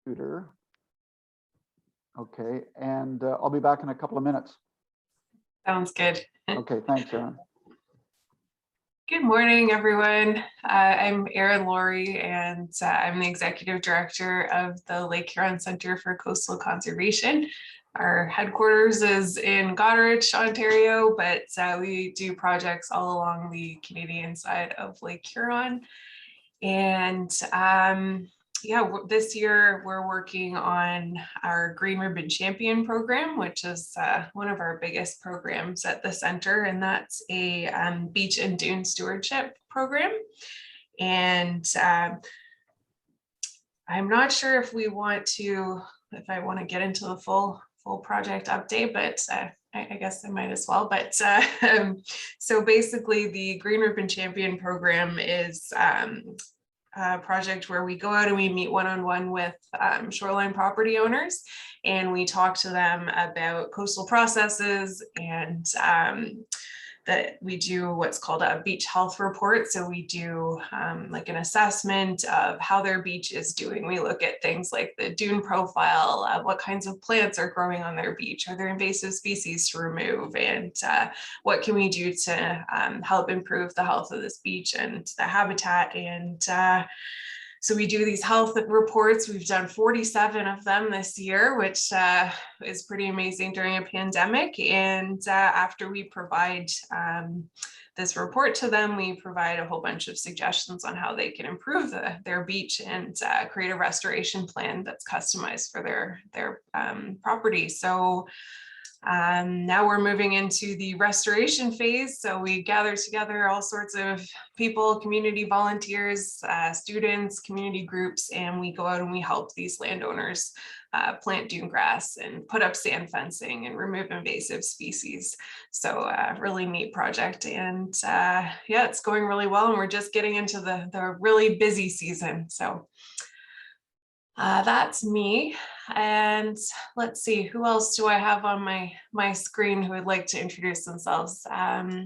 computer. Okay, and I'll be back in a couple of minutes. Sounds good. Okay, thanks, Erin. Good morning, everyone. I'm Erin Laurie, and I'm the Executive Director of the Lake Huron Centre for Coastal Conservation. Our headquarters is in Goderich, Ontario, but we do projects all along the Canadian side of Lake Huron. And yeah, this year we're working on our Green Ribbon Champion program, which is one of our biggest programs at the center, and that's a beach and dune stewardship program. And I'm not sure if I want to get into the full project update, but I guess I might as well. But so basically, the Green Ribbon Champion program is project where we go out and we meet one-on-one with shoreline property owners, and we talk to them about coastal processes, and that we do what's called a beach health report. So we do like an assessment of how their beach is doing. We look at things like the dune profile, what kinds of plants are growing on their beach, are there invasive species to remove, and what can we do to help improve the health of this beach and the habitat. And so we do these health reports. We've done 47 of them this year, which is pretty amazing during a pandemic. And after we provide this report to them, we provide a whole bunch of suggestions on how they can improve their beach and create a restoration plan that's customized for their property. So now we're moving into the restoration phase. So we gather together all sorts of people, community volunteers, students, community groups, and we go out and we help these landowners plant dune grass and put up sand fencing and remove invasive species. So really neat project. And yeah, it's going really well. And we're just getting into the really busy season. So that's me. And let's see, who else do I have on my screen who would like to introduce themselves?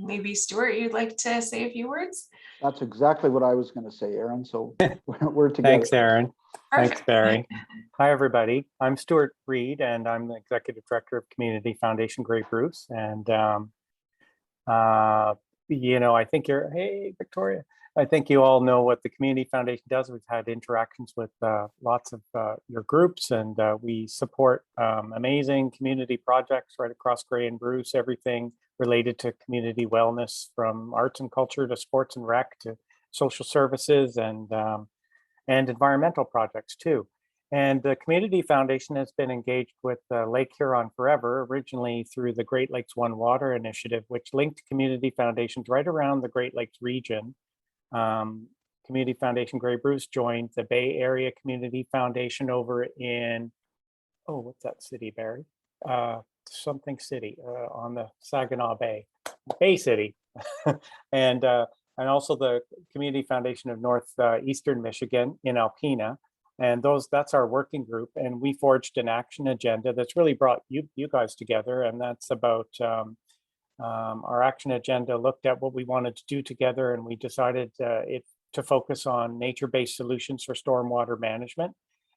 Maybe Stuart, you'd like to say a few words? That's exactly what I was going to say, Erin. So we're together. Thanks, Erin. Perfect. Thanks, Barry. Hi, everybody. I'm Stuart Reed, and I'm the Executive Director of Community Foundation Grey Bruce. And, you know, I think hey, Victoria. I think you all know what the Community Foundation does. We've had interactions with lots of your groups, and we support amazing community projects right across Grey and Bruce, everything related to community wellness, from arts and culture to sports and rec to social services and environmental projects too. And the Community Foundation has been engaged with Lake Huron forever, originally through the Great Lakes One Water Initiative, which linked community foundations right around the Great Lakes region. Community Foundation Grey Bruce joined the Bay Area Community Foundation over in, oh, what's that city, Barry? Something city on the Saginaw Bay, Bay City. And also the Community Foundation of Northeastern Michigan in Alpena. And that's our working group. And we forged an action agenda that's really brought you guys together. And that's about our action agenda looked at what we wanted to do together, and we decided to focus on nature-based solutions for stormwater management.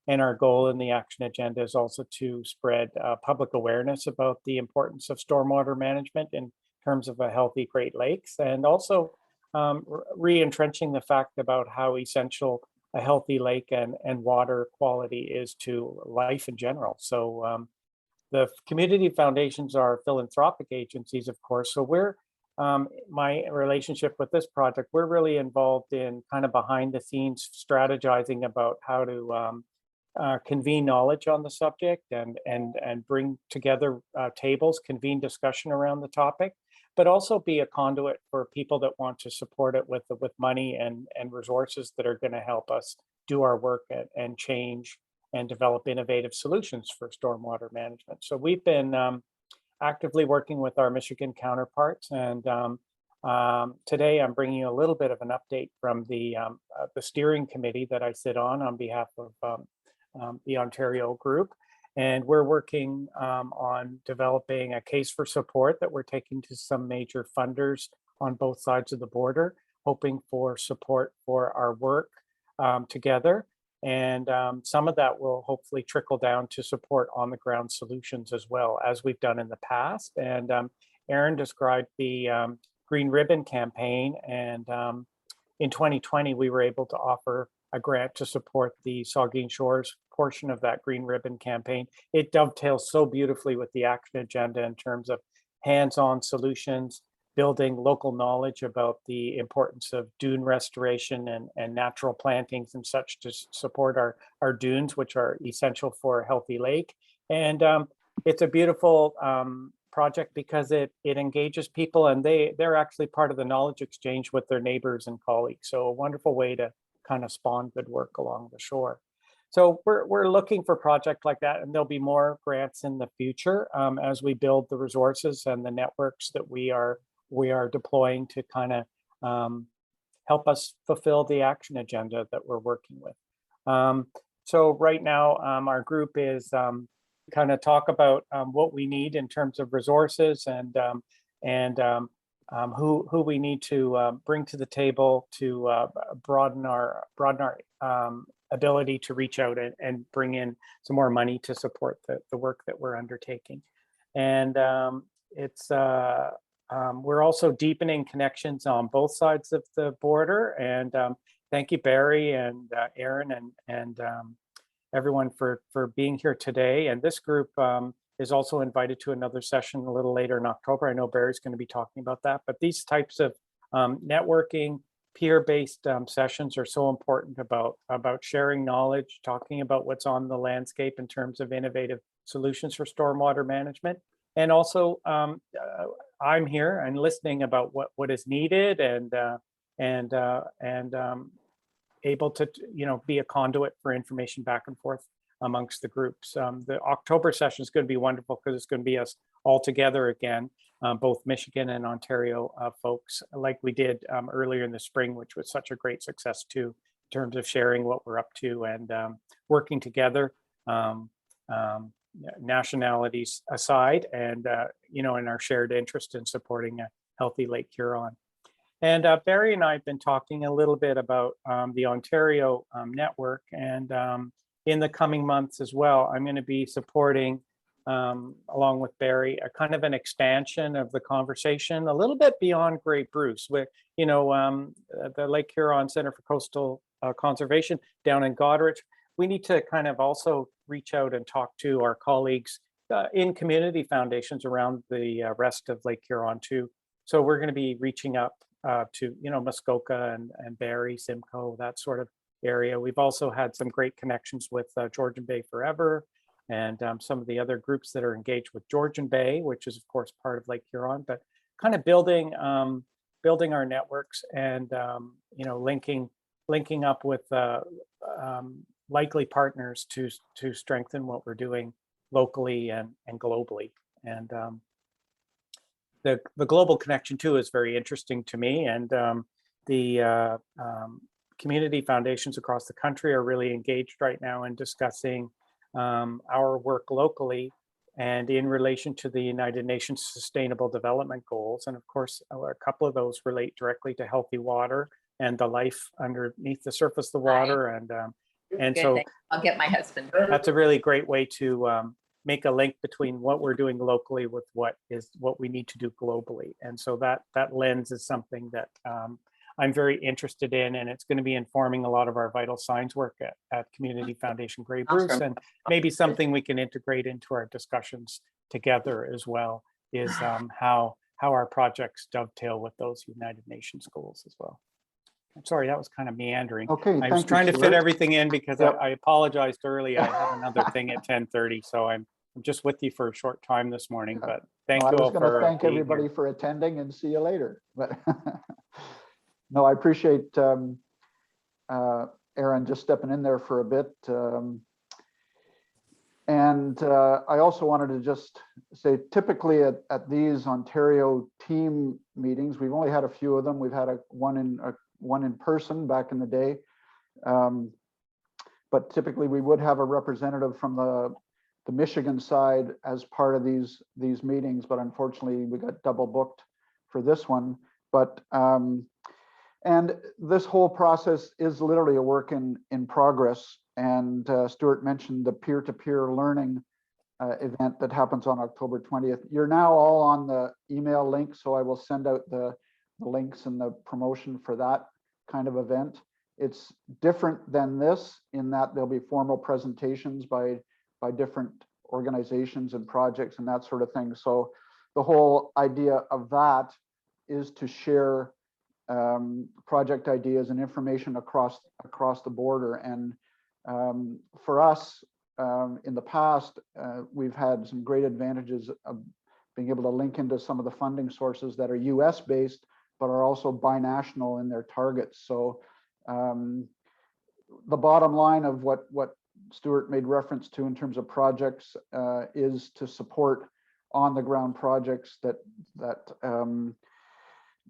And our goal in the action agenda is also to spread public awareness about the importance of stormwater management in terms of a healthy Great Lakes, and also re-entrenching the fact about how essential a healthy lake and water quality is to life in general. So the community foundations are philanthropic agencies, of course. So my relationship with this project, we're really involved in kind of behind the scenes strategizing about how to convene knowledge on the subject and bring together tables, convene discussion around the topic, but also be a conduit for people that want to support it with money and resources that are going to help us do our work and change and develop innovative solutions for stormwater management. So we've been actively working with our Michigan counterparts, and today I'm bringing you a little bit of an update from the steering committee that I sit on behalf of the Ontario group. And we're working on developing a case for support that we're taking to some major funders on both sides of the border, hoping for support for our work together. And some of that will hopefully trickle down to support on the ground solutions as well, as we've done in the past. And Aaron described the Green Ribbon campaign, and in 2020, we were able to offer a grant to support the Saugeen Shores portion of that Green Ribbon campaign. It dovetails so beautifully with the action agenda in terms of hands-on solutions, building local knowledge about the importance of dune restoration and natural plantings and such to support our dunes, which are essential for a healthy lake. And it's a beautiful project because it engages people, and they're actually part of the knowledge exchange with their neighbors and colleagues. So a wonderful way to kind of spawn good work along the shore. So we're looking for projects like that, and there'll be more grants in the future as we build the resources and the networks that we are deploying to kind of help us fulfill the action agenda that we're working with. So right now, our group is kind of talk about what we need in terms of resources and who we need to bring to the table to broaden our ability to reach out and bring in some more money to support the work that we're undertaking. And we're also deepening connections on both sides of the border. And thank you, Barry and Aaron and everyone for being here today. And this group is also invited to another session a little later in October. I know Barry's going to be talking about that, but these types of networking, peer-based sessions are so important about sharing knowledge, talking about what's on the landscape in terms of innovative solutions for stormwater management. And also, I'm here and listening about what is needed and able to be a conduit for information back and forth amongst the groups. The October session is going to be wonderful because it's going to be us all together again, both Michigan and Ontario folks, like we did earlier in the spring, which was such a great success too, in terms of sharing what we're up to and working together, nationalities aside, and in our shared interest in supporting a healthy Lake Huron. And Barry and I have been talking a little bit about the Ontario network, and in the coming months as well, I'm going to be supporting, along with Barry, a kind of an expansion of the conversation, a little bit beyond Great Bruce, with the Lake Huron Center for Coastal Conservation down in Goderich. We need to kind of also reach out and talk to our colleagues in community foundations around the rest of Lake Huron too. So we're going to be reaching up to Muskoka and Barrie, Simcoe, that sort of area. We've also had some great connections with Georgian Bay Forever and some of the other groups that are engaged with Georgian Bay, which is of course part of Lake Huron, but kind of building our networks and linking up with likely partners to strengthen what we're doing locally and globally. And the global connection too is very interesting to me, and the community foundations across the country are really engaged right now in discussing our work locally and in relation to the United Nations Sustainable Development Goals. And of course, a couple of those relate directly to healthy water and the life underneath the surface of the water. And Good so thing. I'll get my husband. that's a really great way to make a link between what we're doing locally with what we need to do globally. And so that lens is something that I'm very interested in, and it's going to be informing a lot of our vital signs work at Community Foundation Grey Bruce, and maybe something we can integrate into our discussions together as well, is how our projects dovetail with those United Nations goals as well. I'm sorry, that was kind of meandering. Okay, I was trying to fit everything in because I apologized early. I have another thing at 10:30, so I'm just with you for a short time this morning, but thank you all for I was going to thank everybody for attending and see you later. But no, I appreciate Aaron just stepping in there for a bit. And I also wanted to just say, typically at these Ontario team meetings, we've only had a few of them. We've had one in person back in the day. But typically we would have a representative from the Michigan side as part of these meetings, but unfortunately we got double booked for this one. But and this whole process is literally a work in progress. and Stuart mentioned the peer-to-peer learning event that happens on October 20th. You're now all on the email link, so I will send out the links and the promotion for that kind of event. It's different than this in that there'll be formal presentations by different organizations and projects and that sort of thing. So the whole idea of that is to share project ideas and information across the border. And for us, in the past, we've had some great advantages of being able to link into some of the funding sources that are US based, but are also binational in their targets. So the bottom line of what Stuart made reference to in terms of projects is to support on the ground projects that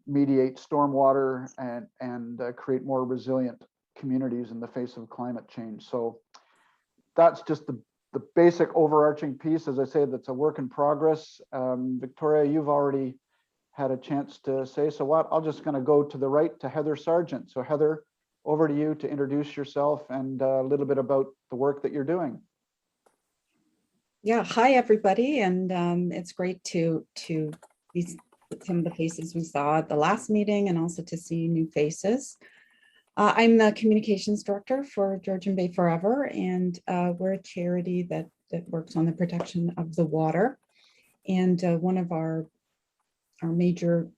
mediate stormwater and create more resilient communities in the face of climate change. So that's just the basic overarching piece. As I say, that's a work in progress. Victoria, you've already had a chance to say, so what? I'm just going to go to the right to Heather Sargent. So Heather, over to you to introduce yourself and a little bit about the work that you're doing. Yeah, hi everybody, and it's great to see some of the faces we saw at the last meeting and also to see new faces. I'm the communications director for Georgian Bay Forever, and we're a charity that works on the protection of the water. And one of our major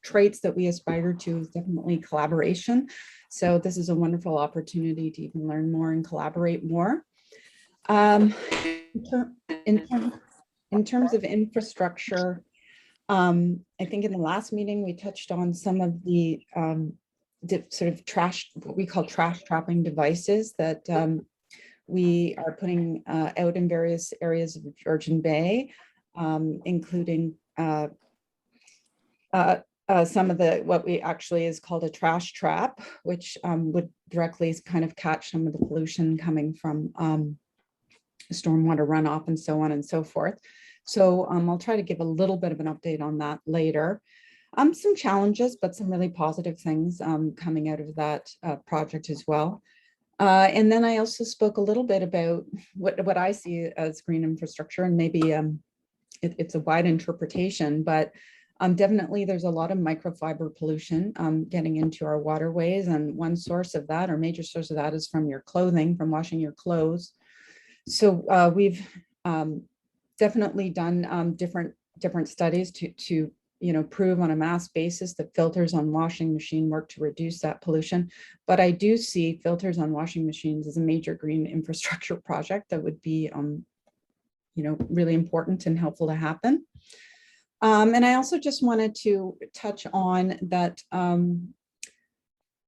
traits that we aspire to is definitely collaboration. So this is a wonderful opportunity to even learn more and collaborate more. In terms of infrastructure, I think in the last meeting we touched on some of the sort of what we call trash trapping devices that we are putting out in various areas of Georgian Bay, including some of what we actually is called a trash trap, which would directly kind of catch some of the pollution coming from stormwater runoff and so on and so forth. So I'll try to give a little bit of an update on that later. Some challenges, but some really positive things coming out of that project as well. And then I also spoke a little bit about what I see as green infrastructure, and maybe it's a wide interpretation, but definitely there's a lot of microfiber pollution getting into our waterways. And one source of that, or major source of that, is from your clothing, from washing your clothes. So we've definitely done different studies to prove on a mass basis that filters on washing machine work to reduce that pollution. But I do see filters on washing machines as a major green infrastructure project that would be really important and helpful to happen. And I also just wanted to touch on that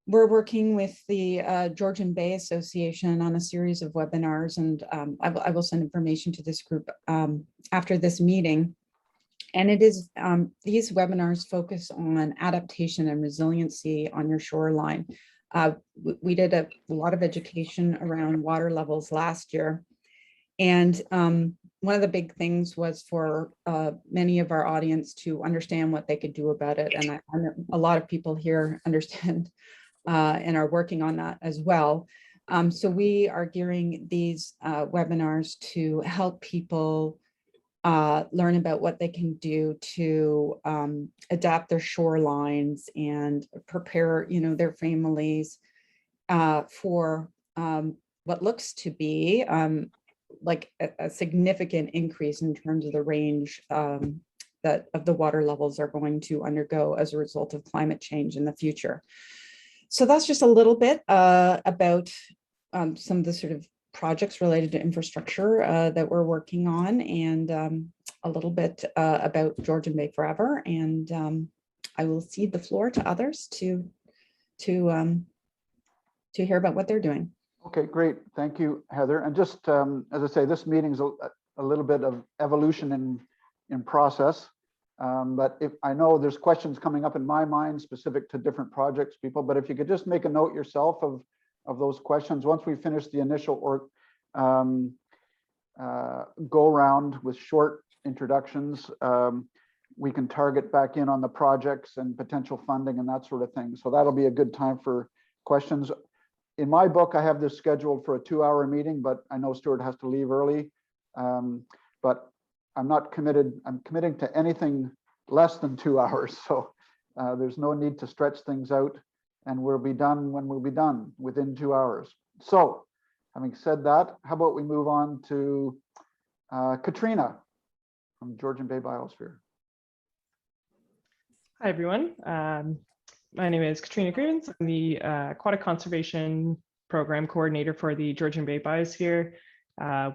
we're working with the Georgian Bay Association on a series of webinars, and I will send information to this group after this meeting. And it is these webinars focus on adaptation and resiliency on your shoreline. We did a lot of education around water levels last year. And one of the big things was for many of our audience to understand what they could do about it. And a lot of people here understand and are working on that as well. So we are gearing these webinars to help people learn about what they can do to adapt their shorelines and prepare, their families for what looks to be like a significant increase in terms of the range that of the water levels are going to undergo as a result of climate change in the future. So that's just a little bit about some of the sort of projects related to infrastructure that we're working on, and a little bit about Georgian Bay Forever. And I will cede the floor to others to hear about what they're doing. Okay, great. Thank you, Heather. And just as I say, this meeting is a little bit of evolution in process. But if I know there's questions coming up in my mind specific to different projects, people, but if you could just make a note yourself of those questions. Once we finish the initial go around with short introductions, we can target back in on the projects and potential funding and that sort of thing. So that'll be a good time for questions. in my book, I have this scheduled for a 2-hour meeting, but I know Stuart has to leave early. But I'm not committed. I'm committing to anything less than 2 hours. So there's no need to stretch things out, and we'll be done when we'll be done, within 2 hours. So having said that, how about we move on to Katrina from Georgian Bay Biosphere. Hi, everyone. My name is Katrina Grievance. I'm the Aquatic Conservation Program Coordinator for the Georgian Bay Biosphere.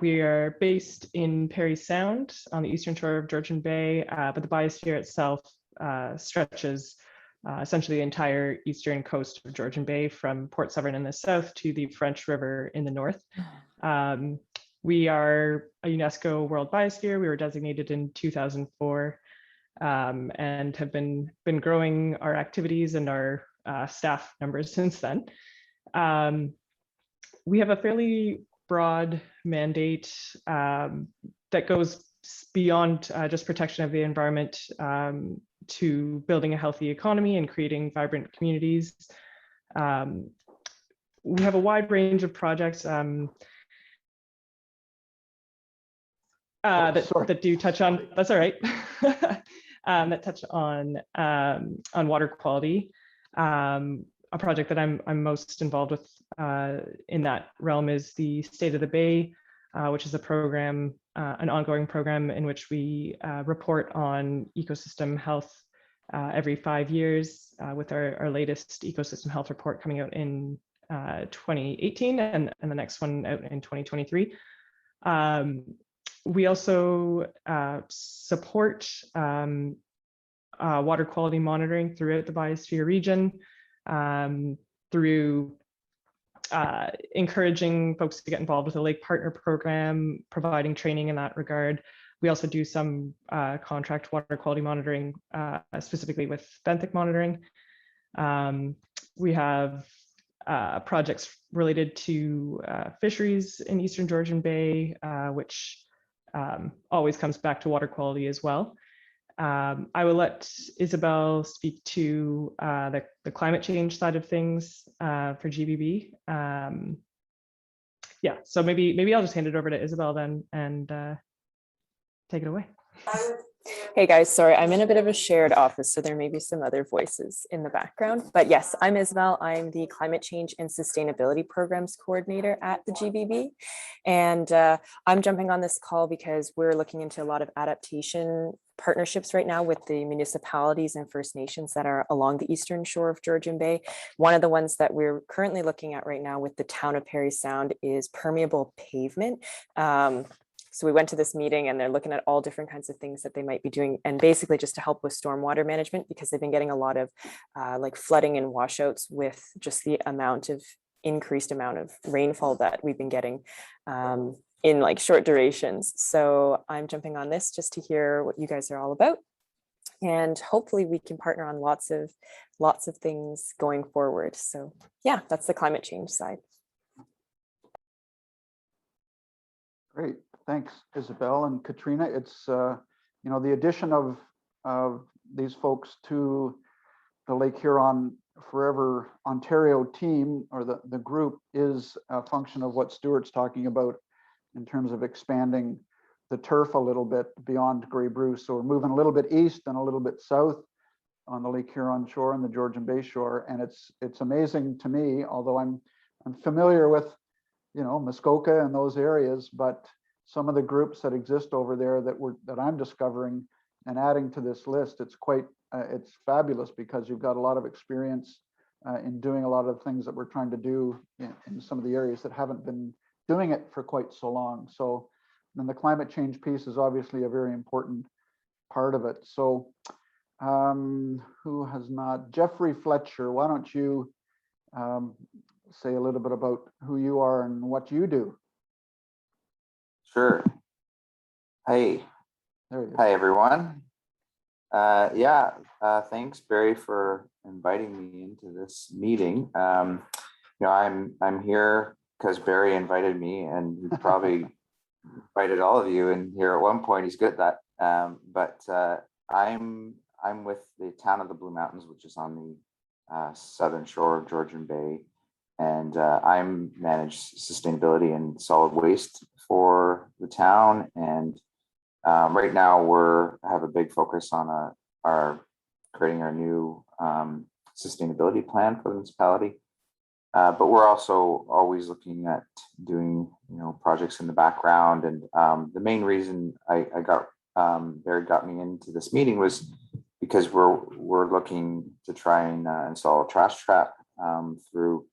We are based in Perry Sound on the eastern shore of Georgian Bay, but the biosphere itself stretches essentially the entire eastern coast of Georgian Bay, from Port Severn in the south to the French River in the north. We are a UNESCO World Biosphere. We were designated in 2004. And have been growing our activities and our staff numbers since then. We have a fairly broad mandate that goes beyond just protection of the environment to building a healthy economy and creating vibrant communities. We have a wide range of projects that do touch on, that's all right, that touch on water quality. A project that I'm most involved with in that realm is the State of the Bay, which is a program, an ongoing program in which we report on ecosystem health every 5 years, with our latest ecosystem health report coming out in 2018 and the next one out in 2023. We also support water quality monitoring throughout the biosphere region through encouraging folks to get involved with the Lake Partner Program, providing training in that regard. We also do some contract water quality monitoring, specifically with benthic monitoring. We have projects related to fisheries in Eastern Georgian Bay, which always comes back to water quality as well. I will let Isabel speak to the climate change side of things for GBB. Yeah, so maybe I'll just hand it over to Isabel then and take it away. Hey guys, sorry, I'm in a bit of a shared office, so there may be some other voices in the background. But yes, I'm Isabel. I'm the Climate Change and Sustainability Programs Coordinator at the GBB. And I'm jumping on this call because we're looking into a lot of adaptation partnerships right now with the municipalities and First Nations that are along the eastern shore of Georgian Bay. One of the ones that we're currently looking at right now with the town of Perry Sound is permeable pavement. So we went to this meeting and they're looking at all different kinds of things that they might be doing, and basically just to help with stormwater management, because they've been getting a lot of like flooding and washouts with just the increased amount of rainfall that we've been getting in like short durations. So I'm jumping on this just to hear what you guys are all about. And hopefully we can partner on lots of things going forward. So yeah, that's the climate change side. Great. Thanks, Isabel and Katrina. It's, you know, the addition of these folks to the Lake Huron Forever Ontario team, or the group, is a function of what Stuart's talking about in terms of expanding the turf a little bit beyond Grey Bruce. So we're moving a little bit east and a little bit south on the Lake Huron shore and the Georgian Bay shore. And it's amazing to me, although I'm familiar with, you know, Muskoka and those areas, but some of the groups that exist over there that I'm discovering and adding to this list, it's quite it's fabulous, because you've got a lot of experience in doing a lot of things that we're trying to do in some of the areas that haven't been doing it for quite so long. So then the climate change piece is obviously a very important part of it. So who has not? Jeffrey Fletcher, why don't you say a little bit about who you are and what you do? Sure. Hey. Hi, everyone. Thanks, Barry, for inviting me into this meeting. You know, I'm here because Barry invited me, and he probably invited all of you in here at one point. He's good at that. But I'm with the town of the Blue Mountains, which is on the southern shore of Georgian Bay. and I'm manage sustainability and solid waste for the town. And right now have a big focus on creating our new sustainability plan for the municipality. But we're also always looking at doing, projects in the background. And the main reason Barry got me into this meeting was because we're looking to try and install a trash trap through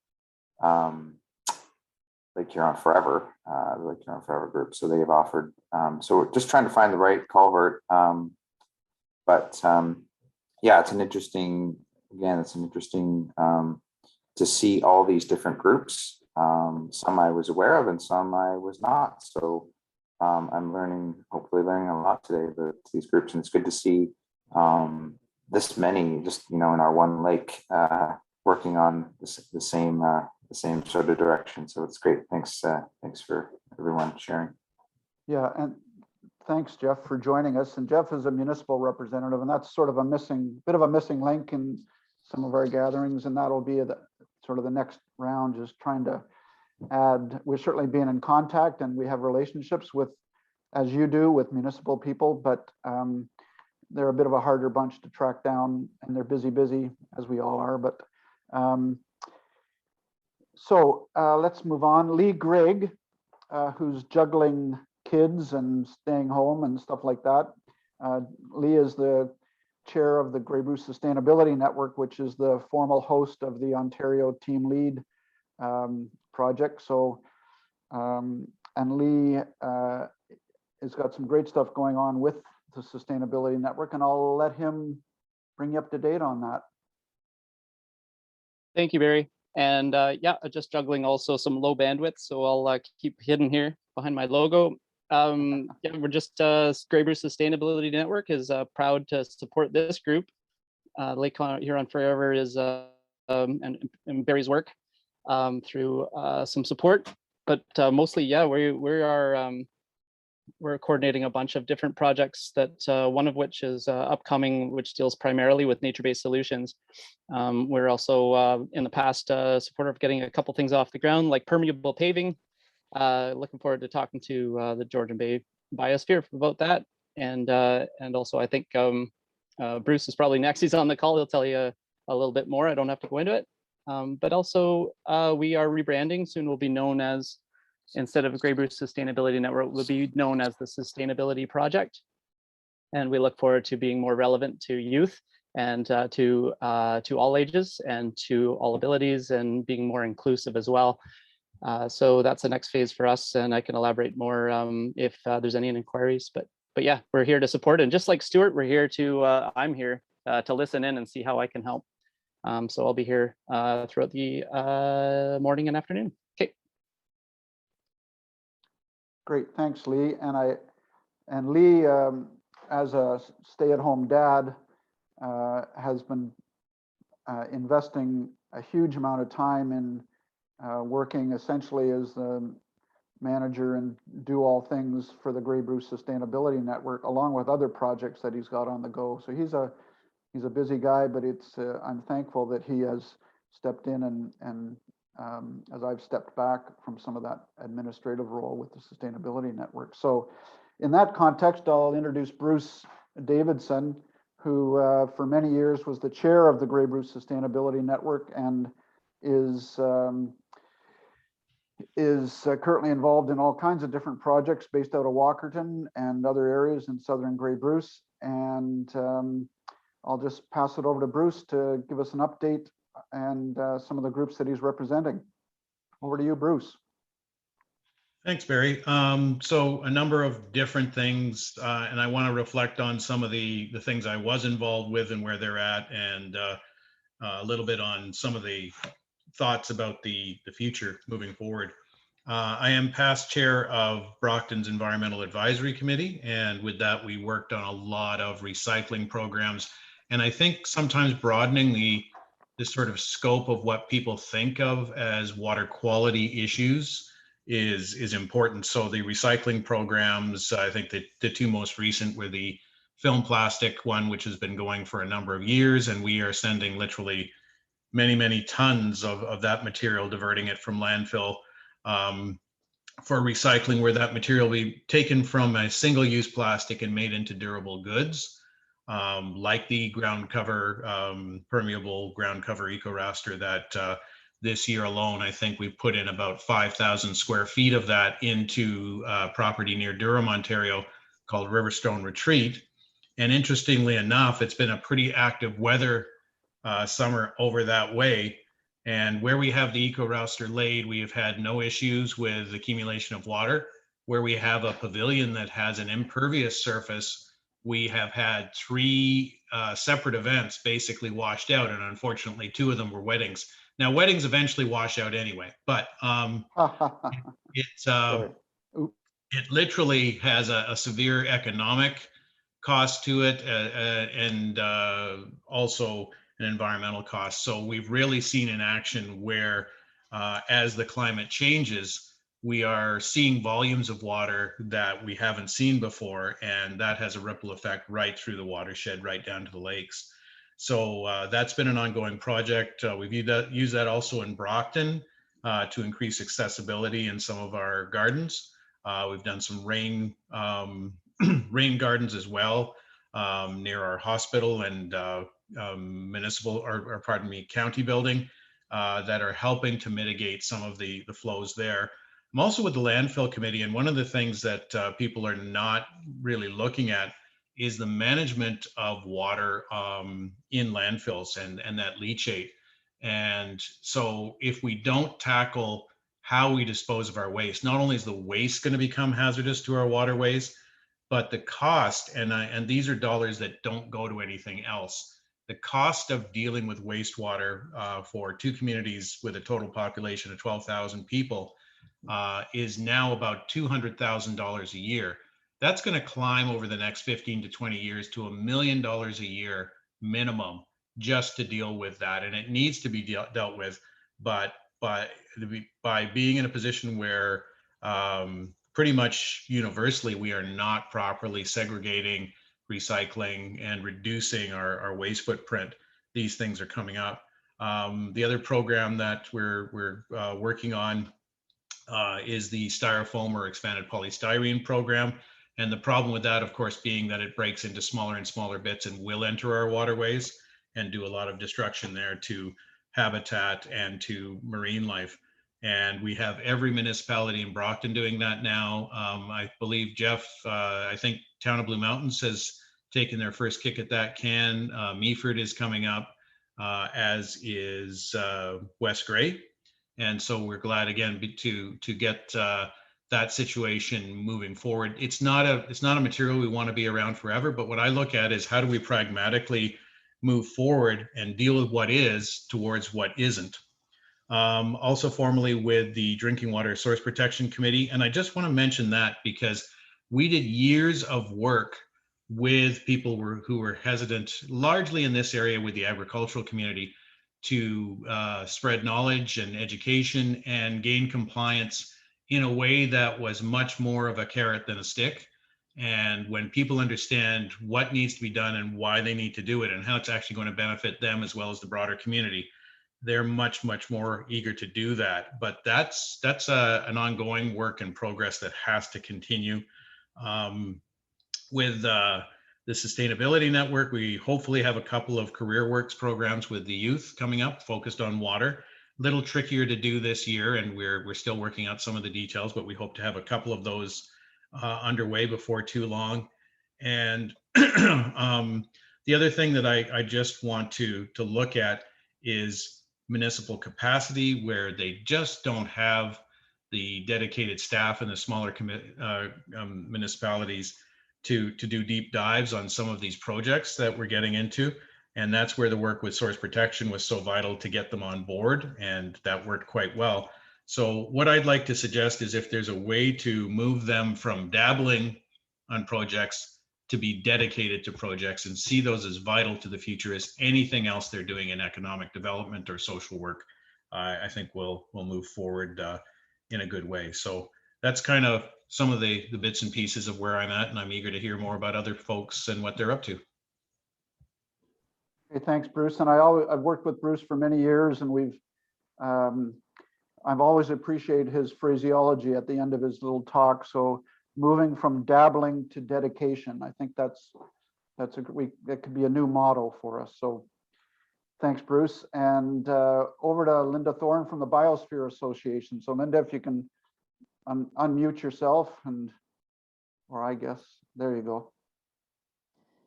Lake Huron Forever, the Lake Huron Forever group. So they have offered. So we're just trying to find the right culvert. Yeah, it's an interesting to see all these different groups. Some I was aware of and some I was not. So I'm hopefully learning a lot today about these groups, and it's good to see this many just in our one lake working on the same sort of direction. So it's great. Thanks for everyone sharing. Yeah, and thanks, Jeff, for joining us. And Jeff is a municipal representative, and that's sort of a bit of a missing link in some of our gatherings, and that'll be sort of the next round, just trying to add. We're certainly being in contact, and we have relationships with, as you do, with municipal people, but they're a bit of a harder bunch to track down, and they're busy, as we all are. But so let's move on. Lee Grigg, who's juggling kids and staying home and stuff like that. Lee is the chair of the Grey Bruce Sustainability Network, which is the formal host of the Ontario Team Lead project. So, and Lee has got some great stuff going on with the Sustainability Network, and I'll let him bring you up to date on that. Thank you, Barry. And yeah, just juggling also some low bandwidth, so I'll keep hidden here behind my logo. Yeah, we're just Grey Bruce Sustainability Network is proud to support this group. Lake Huron Forever is and Barry's work through some support, but mostly, yeah, we're coordinating a bunch of different projects that one of which is upcoming, which deals primarily with nature-based solutions. We're also in the past supporter of getting a couple things off the ground, like permeable paving. Looking forward to talking to the Georgian Bay Biosphere about that. And also I think Bruce is probably next. He's on the call. He'll tell you a little bit more. I don't have to go into it. But also we are rebranding. Soon we'll be known as, instead of Grey Bruce Sustainability Network, will be known as the Sustainability Project. And we look forward to being more relevant to youth and to all ages and to all abilities, and being more inclusive as well. So that's the next phase for us, and I can elaborate more if there's any inquiries. But yeah, we're here to support, and just like Stuart, we're here to. I'm here to listen in and see how I can help. So I'll be here throughout the morning and afternoon. Okay. Great, thanks, Lee. And Lee, as a stay-at-home dad, has been investing a huge amount of time in working essentially as the manager and do all things for the Grey Bruce Sustainability Network, along with other projects that he's got on the go. So he's a busy guy, but I'm thankful that he has stepped in and as I've stepped back from some of that administrative role with the Sustainability Network. So in that context, I'll introduce Bruce Davidson, who for many years was the chair of the Grey Bruce Sustainability Network and is currently involved in all kinds of different projects based out of Walkerton and other areas in southern Grey Bruce. And I'll just pass it over to Bruce to give us an update and some of the groups that he's representing. Over to you, Bruce. Thanks, Barry. So a number of different things, and I want to reflect on some of the things I was involved with and where they're at, and a little bit on some of the thoughts about the future moving forward. I am past chair of Brockton's Environmental Advisory Committee, and with that we worked on a lot of recycling programs, and I think sometimes broadening the sort of scope of what people think of as water quality issues is important. So the recycling programs, I think that the two most recent were the film plastic one, which has been going for a number of years, and we are sending literally many tons of that material, diverting it from landfill for recycling, where that material will be taken from a single-use plastic and made into durable goods, like the ground cover, permeable ground cover eco-raster that this year alone, I think we've put in about 5,000 square feet of that into property near Durham, Ontario, called Riverstone Retreat. And interestingly enough, it's been a pretty active weather summer over that way. And where we have the eco-raster laid, we have had no issues with accumulation of water. Where we have a pavilion that has an impervious surface, we have had 3 separate events basically washed out. And unfortunately, 2 of them were weddings. Now, weddings eventually wash out anyway, but it literally has a severe economic cost to it and also an environmental cost. So we've really seen in action where as the climate changes, we are seeing volumes of water that we haven't seen before, and that has a ripple effect right through the watershed, right down to the lakes. So that's been an ongoing project. We've used that also in Brockton to increase accessibility in some of our gardens. We've done some rain gardens as well near our hospital and municipal, or pardon me, county building that are helping to mitigate some of the flows there. I'm also with the landfill committee, and one of the things that people are not really looking at is the management of water in landfills and that leachate. And so if we don't tackle how we dispose of our waste, not only is the waste going to become hazardous to our waterways, but the cost, and these are dollars that don't go to anything else, the cost of dealing with wastewater for 2 communities with a total population of 12,000 people is now about $200,000 a year. That's going to climb over the next 15 to 20 years to $1 million a year minimum just to deal with that. And it needs to be dealt with, but by being in a position where pretty much universally we are not properly segregating, recycling, and reducing our waste footprint, these things are coming up. The other program that we're working on is the styrofoam or expanded polystyrene program. And the problem with that, of course, being that it breaks into smaller and smaller bits and will enter our waterways and do a lot of destruction there to habitat and to marine life. And we have every municipality in Brockton doing that now. I believe, Jeff, I think Town of Blue Mountains has taken their first kick at that can. Meaford is coming up, as is West Grey. And so we're glad again to get that situation moving forward. It's not a material we want to be around forever, but what I look at is how do we pragmatically move forward and deal with what is towards what isn't. Also formally with the Drinking Water Source Protection Committee. And I just want to mention that because we did years of work with people who were hesitant, largely in this area with the agricultural community, to spread knowledge and education and gain compliance in a way that was much more of a carrot than a stick. And when people understand what needs to be done and why they need to do it and how it's actually going to benefit them as well as the broader community, they're much more eager to do that. But that's an ongoing work in progress that has to continue. With the Sustainability Network, we hopefully have a couple of career works programs with the youth coming up focused on water. A little trickier to do this year, and we're still working out some of the details, but we hope to have a couple of those underway before too long. And the other thing that I just want to look at is municipal capacity, where they just don't have the dedicated staff in the smaller municipalities to do deep dives on some of these projects that we're getting into. And that's where the work with source protection was so vital to get them on board, and that worked quite well. So what I'd like to suggest is if there's a way to move them from dabbling on projects to be dedicated to projects and see those as vital to the future as anything else they're doing in economic development or social work, I think we'll move forward in a good way. So that's kind of some of the bits and pieces of where I'm at, and I'm eager to hear more about other folks and what they're up to. Okay, thanks, Bruce. And I've worked with Bruce for many years, and I've always appreciated his phraseology at the end of his little talk. So moving from dabbling to dedication, I think that could be a new model for us. So thanks, Bruce. And over to Linda Thorne from the Biosphere Association. So Linda, if you can unmute yourself, or I guess, there you go.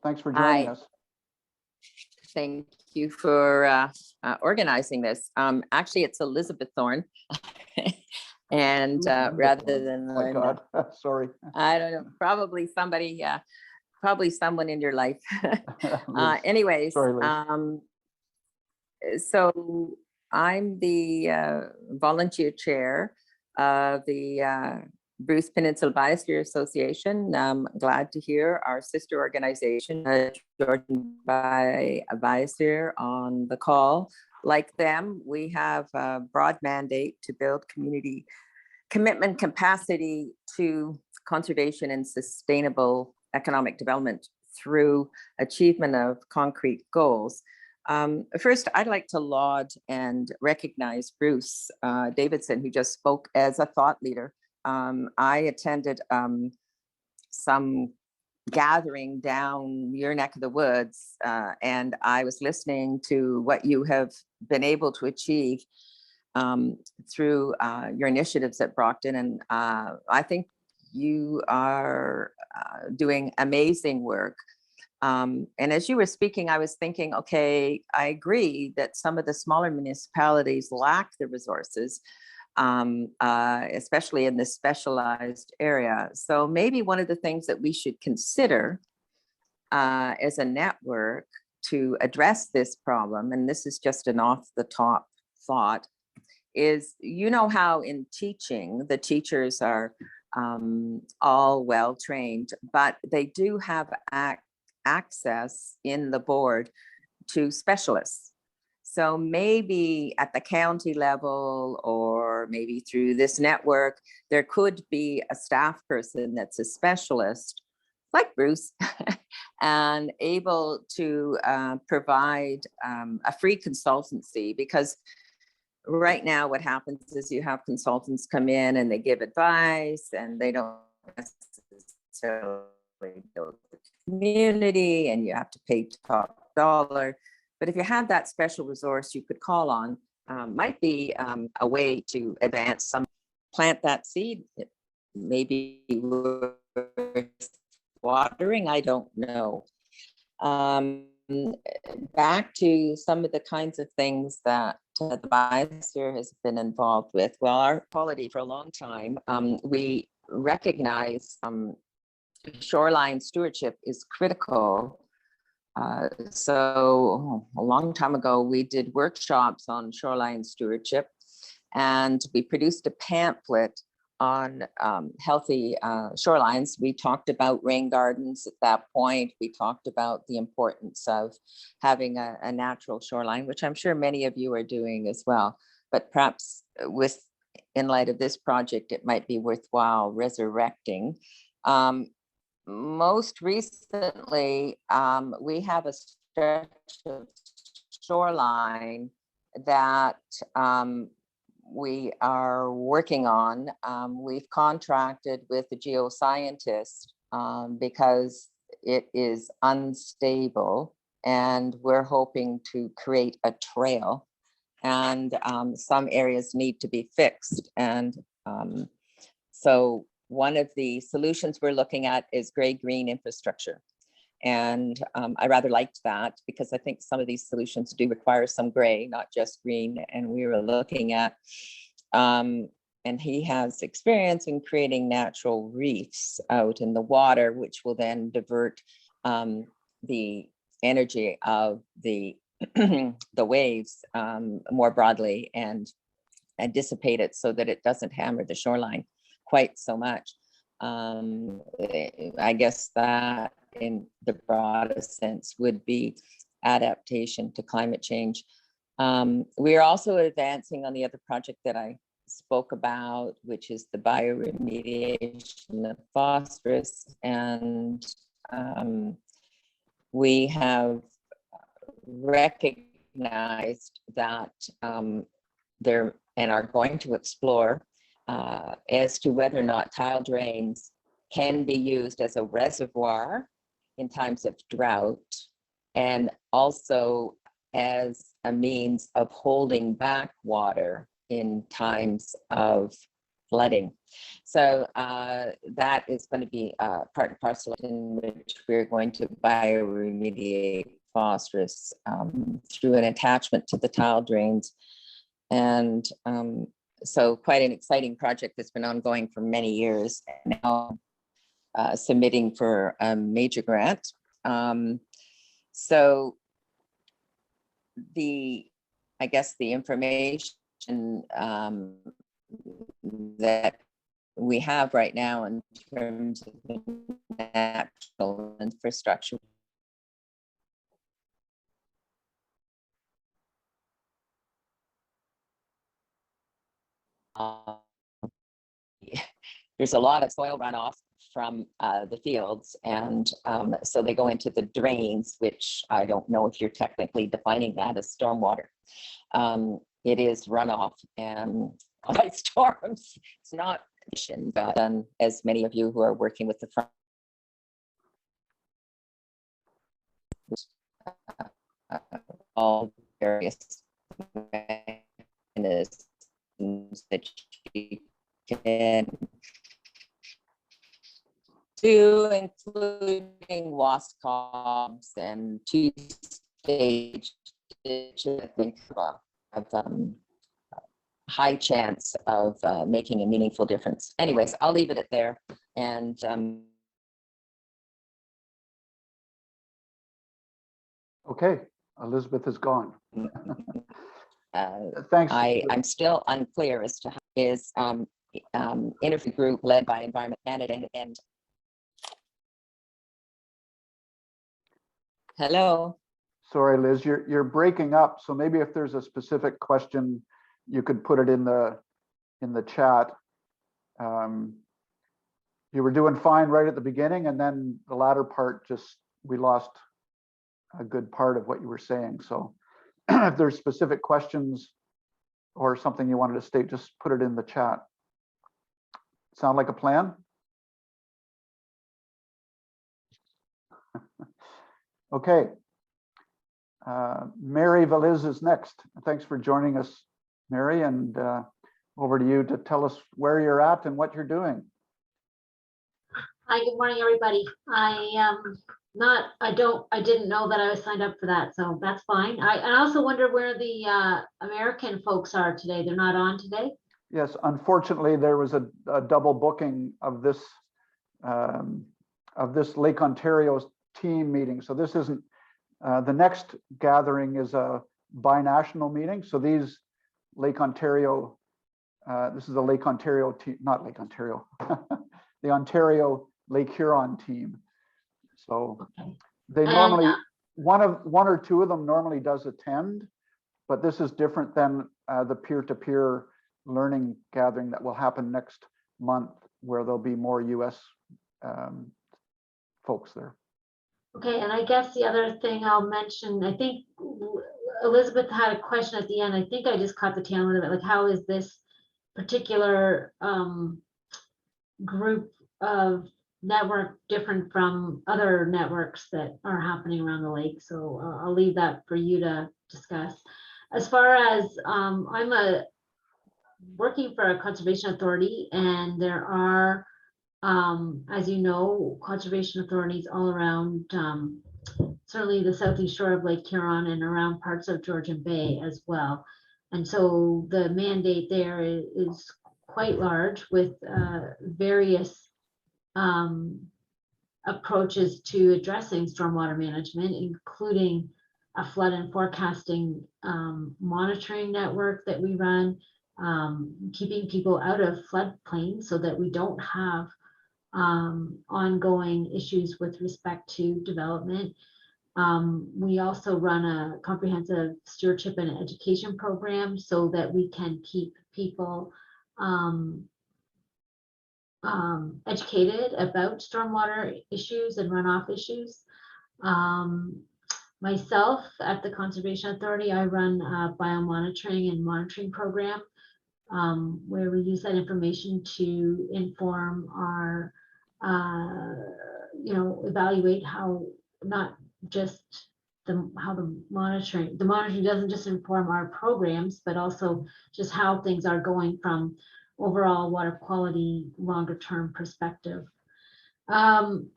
Thanks for joining us. Thank you for organizing this. Actually, it's Elizabeth Thorne. And rather than Oh my God, sorry. I don't know, probably somebody, probably someone in your life. Anyways, Sorry, Liz. So I'm the volunteer chair of the Bruce Peninsula Biosphere Association. I'm glad to hear our sister organization, Georgian Bay Biosphere, on the call. Like them, we have a broad mandate to build community commitment capacity to conservation and sustainable economic development through achievement of concrete goals. First, I'd like to laud and recognize Bruce Davidson, who just spoke as a thought leader. I attended some gathering down your neck of the woods, and I was listening to what you have been able to achieve through your initiatives at Brockton. And I think you are doing amazing work. And as you were speaking, I was thinking, okay, I agree that some of the smaller municipalities lack the resources, especially in this specialized area. So maybe one of the things that we should consider as a network to address this problem, and this is just an off the top thought, is, you know how in teaching, the teachers are all well trained, but they do have access in the board to specialists. So maybe at the county level, or maybe through this network, there could be a staff person that's a specialist like Bruce and able to provide a free consultancy, because right now what happens is you have consultants come in and they give advice and they don't necessarily know the community, and you have to pay top dollar. But if you have that special resource you could call on, might be a way to advance some, plant that seed. It maybe worth watering, I don't know. Back to some of the kinds of things that the Biosphere has been involved with. Well, our quality for a long time, we recognize shoreline stewardship is critical. So a long time ago, we did workshops on shoreline stewardship, and we produced a pamphlet on healthy shorelines. We talked about rain gardens at that point. We talked about the importance of having a natural shoreline, which I'm sure many of you are doing as well. But perhaps in light of this project, it might be worthwhile resurrecting. Most recently, we have a stretch of shoreline that we are working on. We've contracted with a geoscientist because it is unstable, and we're hoping to create a trail, and some areas need to be fixed. And so one of the solutions we're looking at is gray-green infrastructure. And I rather liked that, because I think some of these solutions do require some gray, not just green. And we were looking at, and he has experience in creating natural reefs out in the water, which will then divert the energy of the the waves more broadly and dissipate it so that it doesn't hammer the shoreline quite so much. I guess that in the broadest sense would be adaptation to climate change. We are also advancing on the other project that I spoke about, which is the bioremediation of phosphorus. And we have recognized that there and are going to explore as to whether or not tile drains can be used as a reservoir in times of drought, and also as a means of holding back water in times of flooding. So that is going to be part and parcel in which we're going to bioremediate phosphorus through an attachment to the tile drains. And so quite an exciting project that's been ongoing for many years, and now submitting for a major grant. So I guess the information that we have right now in terms of natural infrastructure there's a lot of soil runoff from the fields, and so they go into the drains, which I don't know if you're technically defining that as stormwater. It is runoff and by storms. It's not, but as many of you who are working with the front all various mechanisms that you can do, including wasp cobs and two-stage ditches, I think have high chance of making a meaningful difference. Anyways, I'll leave it at there. And Okay, Elizabeth is gone. Thanks. I'm still unclear as to how is interview group led by Environment Canada and hello. Sorry, Liz, you're breaking up. So maybe if there's a specific question, you could put it in the chat. You were doing fine right at the beginning, and then the latter part, just we lost a good part of what you were saying. So if there's specific questions or something you wanted to state, just put it in the chat. Sound like a plan? Okay. Mary Veliz is next. Thanks for joining us, Mary, and over to you to tell us where you're at and what you're doing. Hi, good morning, everybody. I didn't know that I was signed up for that, so that's fine. I also wonder where the American folks are today. They're not on today? Yes, unfortunately, there was a double booking of this Lake Ontario team meeting. So this isn't, the next gathering is a binational meeting. So these Lake Ontario, this is the Lake Ontario team, not Lake Ontario, the Ontario Lake Huron team. So they normally, one or two of them normally does attend, but this is different than the peer-to-peer learning gathering that will happen next month, where there'll be more US folks there. Okay, and I guess the other thing I'll mention, I think Elizabeth had a question at the end. I think I just caught the tail end of it. Like, how is this particular group of network different from other networks that are happening around the lake? So I'll leave that for you to discuss. As far as I'm working for a conservation authority, and there are, as you know, conservation authorities all around, certainly the southeast shore of Lake Huron and around parts of Georgian Bay as well. And so the mandate there is quite large, with various approaches to addressing stormwater management, including a flood and forecasting monitoring network that we run, keeping people out of floodplains so that we don't have ongoing issues with respect to development. We also run a comprehensive stewardship and education program so that we can keep people educated about stormwater issues and runoff issues. Myself, at the Conservation Authority, I run a biomonitoring and monitoring program where we use that information to inform our, evaluate how not just how the monitoring doesn't just inform our programs, but also just how things are going from overall water quality, longer term perspective. And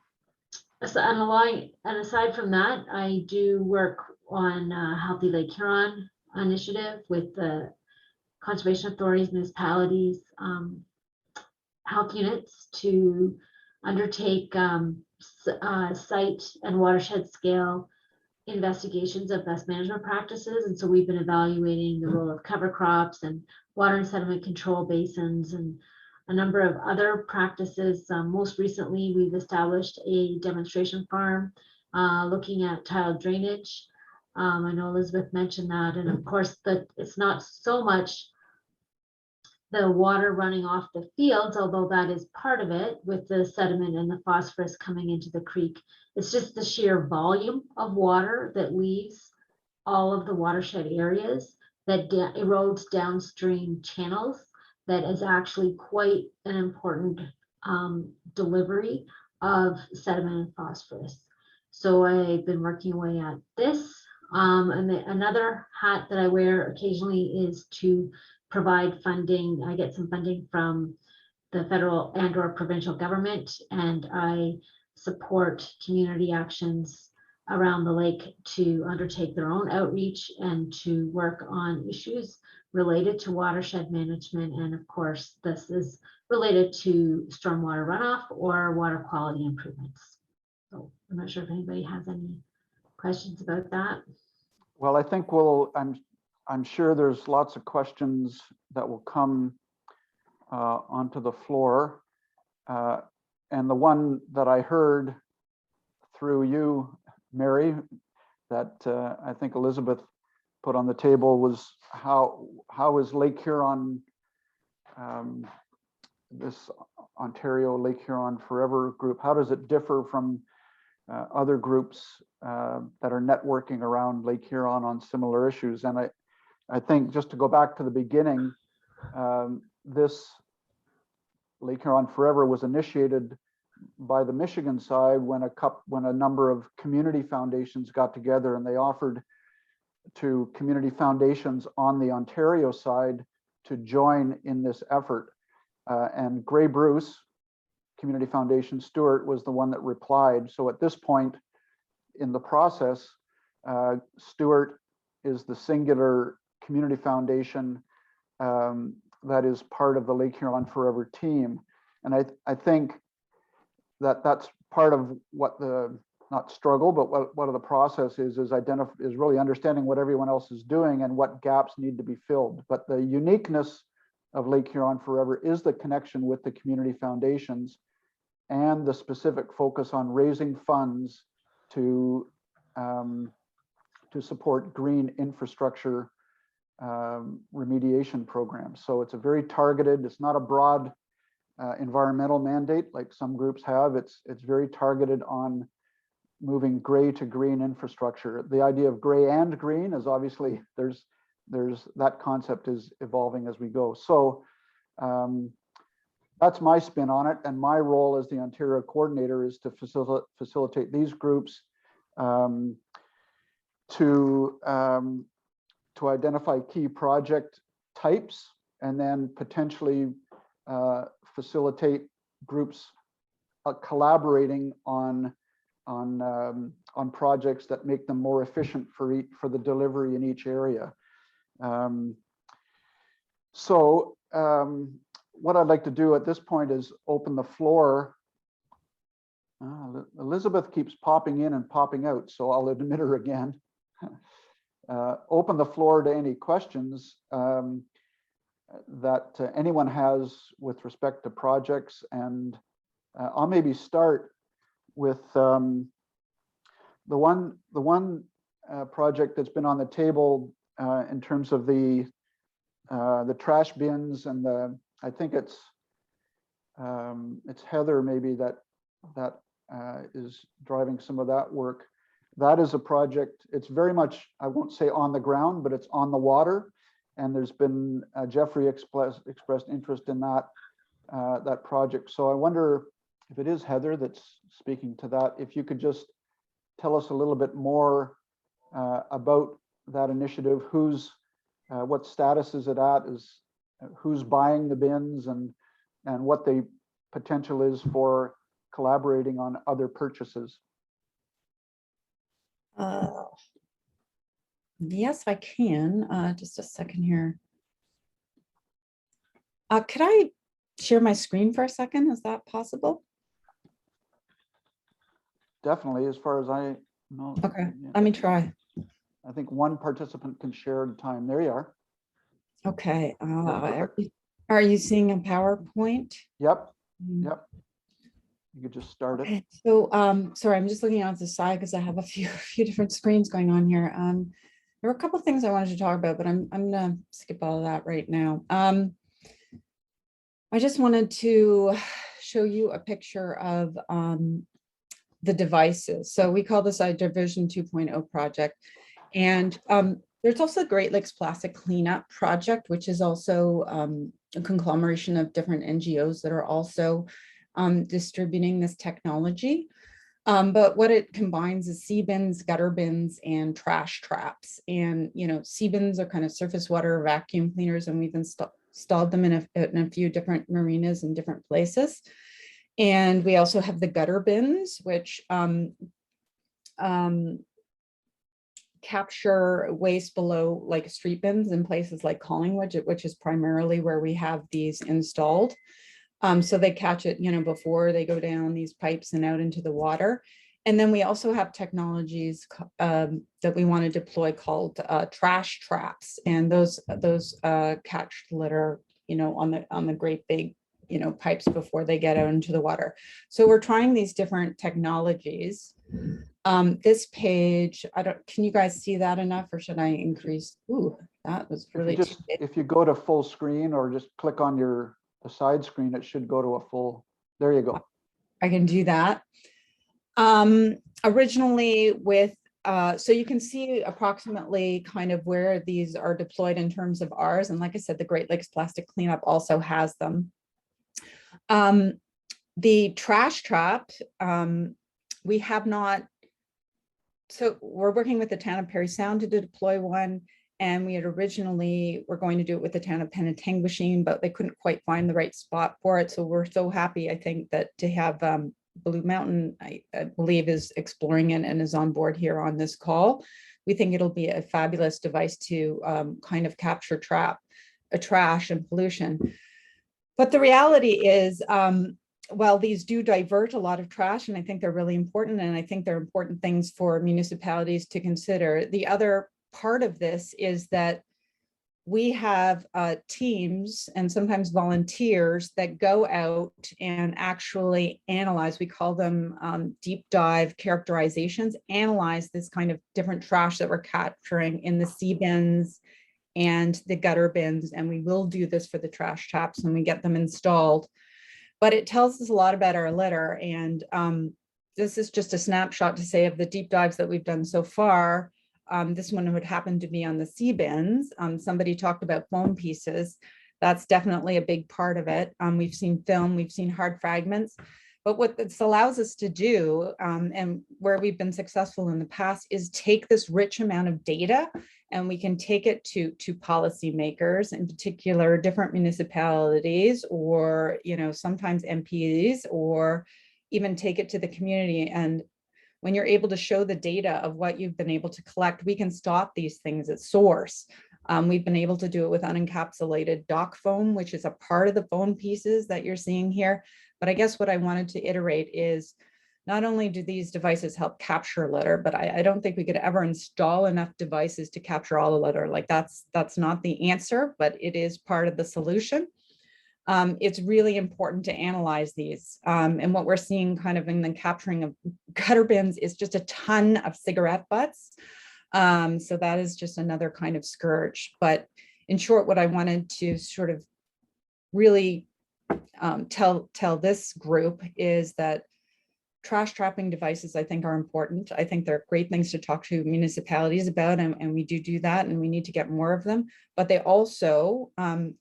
aside from that, I do work on Healthy Lake Huron initiative with the conservation authorities, municipalities, health units to undertake site and watershed scale investigations of best management practices. And so we've been evaluating the role of cover crops and water and sediment control basins and a number of other practices. Most recently, we've established a demonstration farm looking at tile drainage. I know Elizabeth mentioned that, and of course, that it's not so much the water running off the fields, although that is part of it with the sediment and the phosphorus coming into the creek. It's just the sheer volume of water that leaves all of the watershed areas that erodes downstream channels. That is actually quite an important delivery of sediment and phosphorus. So I've been working away at this. And another hat that I wear occasionally is to provide funding. I get some funding from the federal and/or provincial government, and I support community actions around the lake to undertake their own outreach and to work on issues related to watershed management. And of course, this is related to stormwater runoff or water quality improvements. So I'm not sure if anybody has any questions about that. Well, I think I'm sure there's lots of questions that will come onto the floor. And the one that I heard through you, Mary, that I think Elizabeth put on the table was how is Lake Huron, this Ontario Lake Huron Forever group, how does it differ from other groups that are networking around Lake Huron on similar issues? And I think just to go back to the beginning, this Lake Huron Forever was initiated by the Michigan side when a number of community foundations got together and they offered to community foundations on the Ontario side to join in this effort. And Grey Bruce Community Foundation, Stuart, was the one that replied. So at this point in the process, Stuart is the singular community foundation that is part of the Lake Huron Forever team. And I think that that's part of what the, not struggle, but what the process is really understanding what everyone else is doing and what gaps need to be filled. But the uniqueness of Lake Huron Forever is the connection with the community foundations and the specific focus on raising funds to support green infrastructure remediation programs. So it's a very targeted, it's not a broad environmental mandate like some groups have. It's very targeted on moving gray to green infrastructure. The idea of gray and green is obviously there's that concept is evolving as we go. So that's my spin on it, and my role as the Ontario coordinator is to facilitate these groups to identify key project types and then potentially facilitate groups collaborating on projects that make them more efficient for the delivery in each area. What I'd like to do at this point is open the floor. Elizabeth keeps popping in and popping out, so I'll admit her again. Open the floor to any questions that anyone has with respect to projects. And I'll maybe start with the one project that's been on the table in terms of the trash bins and I think it's Heather maybe that is driving some of that work. that is a project, it's very much, I won't say on the ground, but it's on the water. And there's been, Jeffrey expressed interest in that, that project. So I wonder if it is Heather that's speaking to that, if you could just tell us a little bit more about that initiative, what status is it at, who's buying the bins, and what the potential is for collaborating on other purchases. Yes, I can. Just a second here. Could I share my screen for a second? Is that possible? Definitely, as far as I know. Okay, Yeah. let me try. I think one participant can share at a time. There you are. Okay. Perfect. Are you seeing a PowerPoint? Yep, Mm. yep. You could just start it. Okay. So, sorry, I'm just looking out the side because I have a few different screens going on here. There were a couple of things I wanted to talk about, but I'm gonna skip all of that right now. I just wanted to show you a picture of the devices. So we call this a Division 2.0 project. And there's also the Great Lakes Plastic Cleanup Project, which is also a conglomeration of different NGOs that are also distributing this technology. But what it combines is sea bins, gutter bins, and trash traps. And, you know, sea bins are kind of surface water vacuum cleaners, and we've installed them in a few different marinas in different places. And we also have the gutter bins, which capture waste below like street bins in places like Collingwood, which is primarily where we have these installed. So they catch it, you know, before they go down these pipes and out into the water. And then we also have technologies that we want to deploy called trash traps, and those catch litter, you know, on the great big, you know, pipes before they get out into the water. So we're trying these different technologies. This page, can you guys see that enough, or should I increase? Ooh, that was really if you go to full screen or just click on the side screen, it should go to a full, there you go. I can do that. Originally with, so you can see approximately kind of where these are deployed in terms of ours. And like I said, the Great Lakes Plastic Cleanup also has them. The trash trap, we have not, so we're working with the town of Perry Sound to deploy one, and we had originally were going to do it with the town of Penetanguishene, but they couldn't quite find the right spot for it. So we're so happy, I think, that to have Blue Mountain, I believe, is exploring it and is on board here on this call. We think it'll be a fabulous device to kind of capture trash and pollution. But the reality is, while these do divert a lot of trash, and I think they're really important, and I think they're important things for municipalities to consider, the other part of this is that we have teams and sometimes volunteers that go out and actually analyze, we call them deep dive characterizations, analyze this kind of different trash that we're capturing in the sea bins and the gutter bins. And we will do this for the trash traps when we get them installed. But it tells us a lot about our litter. And this is just a snapshot to say of the deep dives that we've done so far. This one would happen to be on the sea bins. Somebody talked about foam pieces. That's definitely a big part of it. We've seen film, we've seen hard fragments. But what this allows us to do, and where we've been successful in the past, is take this rich amount of data, and we can take it to policymakers, in particular different municipalities, or sometimes MPs, or even take it to the community. And when you're able to show the data of what you've been able to collect, we can stop these things at source. We've been able to do it with unencapsulated dock foam, which is a part of the foam pieces that you're seeing here. But I guess what I wanted to iterate is not only do these devices help capture litter, but I don't think we could ever install enough devices to capture all the litter. Like that's not the answer, but it is part of the solution. It's really important to analyze these. And what we're seeing kind of in the capturing of gutter bins is just a ton of cigarette butts. So that is just another kind of scourge. But in short, what I wanted to sort of really tell this group is that trash trapping devices, I think, are important. I think they're great things to talk to municipalities about, and we do that, and we need to get more of them. But they also,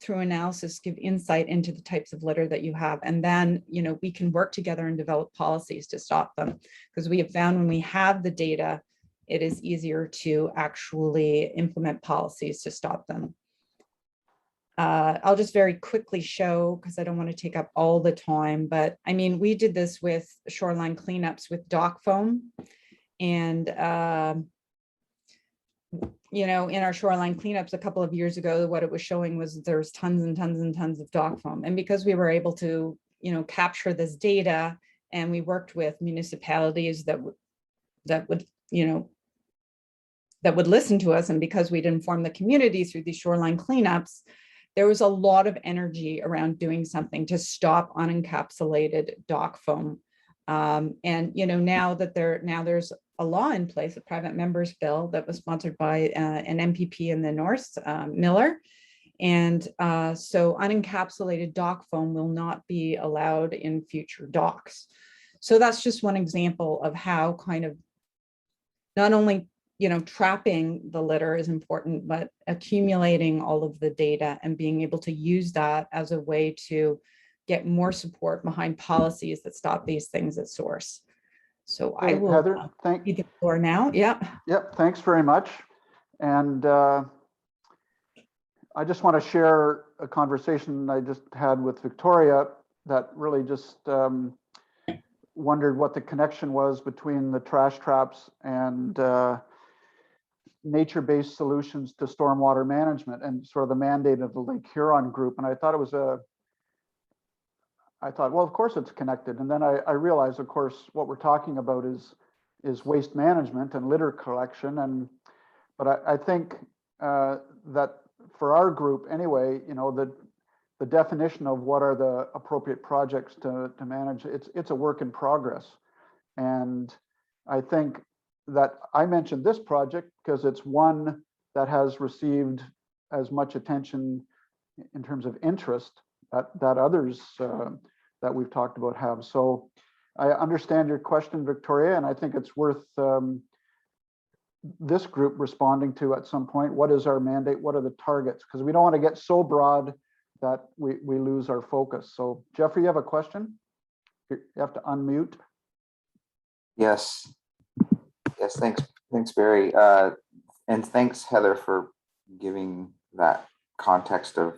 through analysis, give insight into the types of litter that you have. And then, we can work together and develop policies to stop them. Because we have found when we have the data, it is easier to actually implement policies to stop them. I'll just very quickly show, because I don't want to take up all the time, but I mean, we did this with shoreline cleanups with dock foam. And, in our shoreline cleanups a couple of years ago, what it was showing was there's tons and tons and tons of dock foam. And because we were able to, capture this data, and we worked with municipalities that would listen to us, and because we'd inform the community through these shoreline cleanups, there was a lot of energy around doing something to stop unencapsulated dock foam. And now there's a law in place, a private members bill that was sponsored by an MPP in the North, Miller. And so unencapsulated dock foam will not be allowed in future docks. So that's just one example of how kind of not only trapping the litter is important, but accumulating all of the data and being able to use that as a way to get more support behind policies that stop these things at source. So I will Heather, give the floor now. Yep, thanks very much. And I just want to share a conversation I just had with Victoria that really just wondered what the connection was between the trash traps and nature-based solutions to stormwater management and sort of the mandate of the Lake Huron group. And I thought, well, of course it's connected. And then I realized, of course, what we're talking about is waste management and litter collection. But I think that for our group anyway, the definition of what are the appropriate projects to manage, it's a work in progress. And I think that I mentioned this project because it's one that has received as much attention in terms of interest that others that we've talked about have. So I understand your question, Victoria, and I think it's worth this group responding to at some point. What is our mandate? What are the targets? Because we don't want to get so broad that we lose our focus. So Jeffrey, you have a question? You have to unmute. Yes, thanks, Barry. And thanks, Heather, for giving that context of,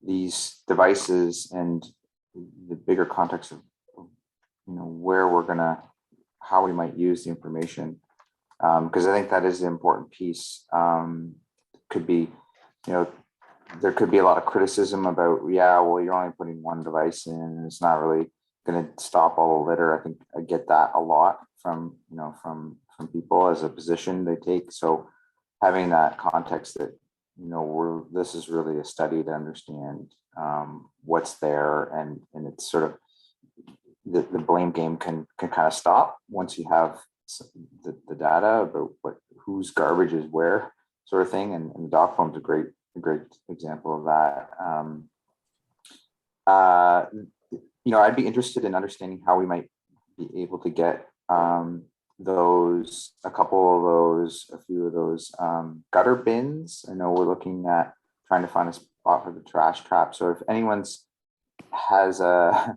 these devices and the bigger context of, where how we might use the information. Because I think that is the important piece. Could be, there could be a lot of criticism about, well, you're only putting one device in and it's not really going to stop all the litter. I think I get that a lot from people as a position they take. So having that context that, this is really a study to understand what's there, and it's sort of the blame game can kind of stop once you have the data about whose garbage is where, sort of thing. And the dock foam's a great example of that. I'd be interested in understanding how we might be able to get a few of those gutter bins. I know we're looking at trying to find a spot for the trash trap. So if anyone's has I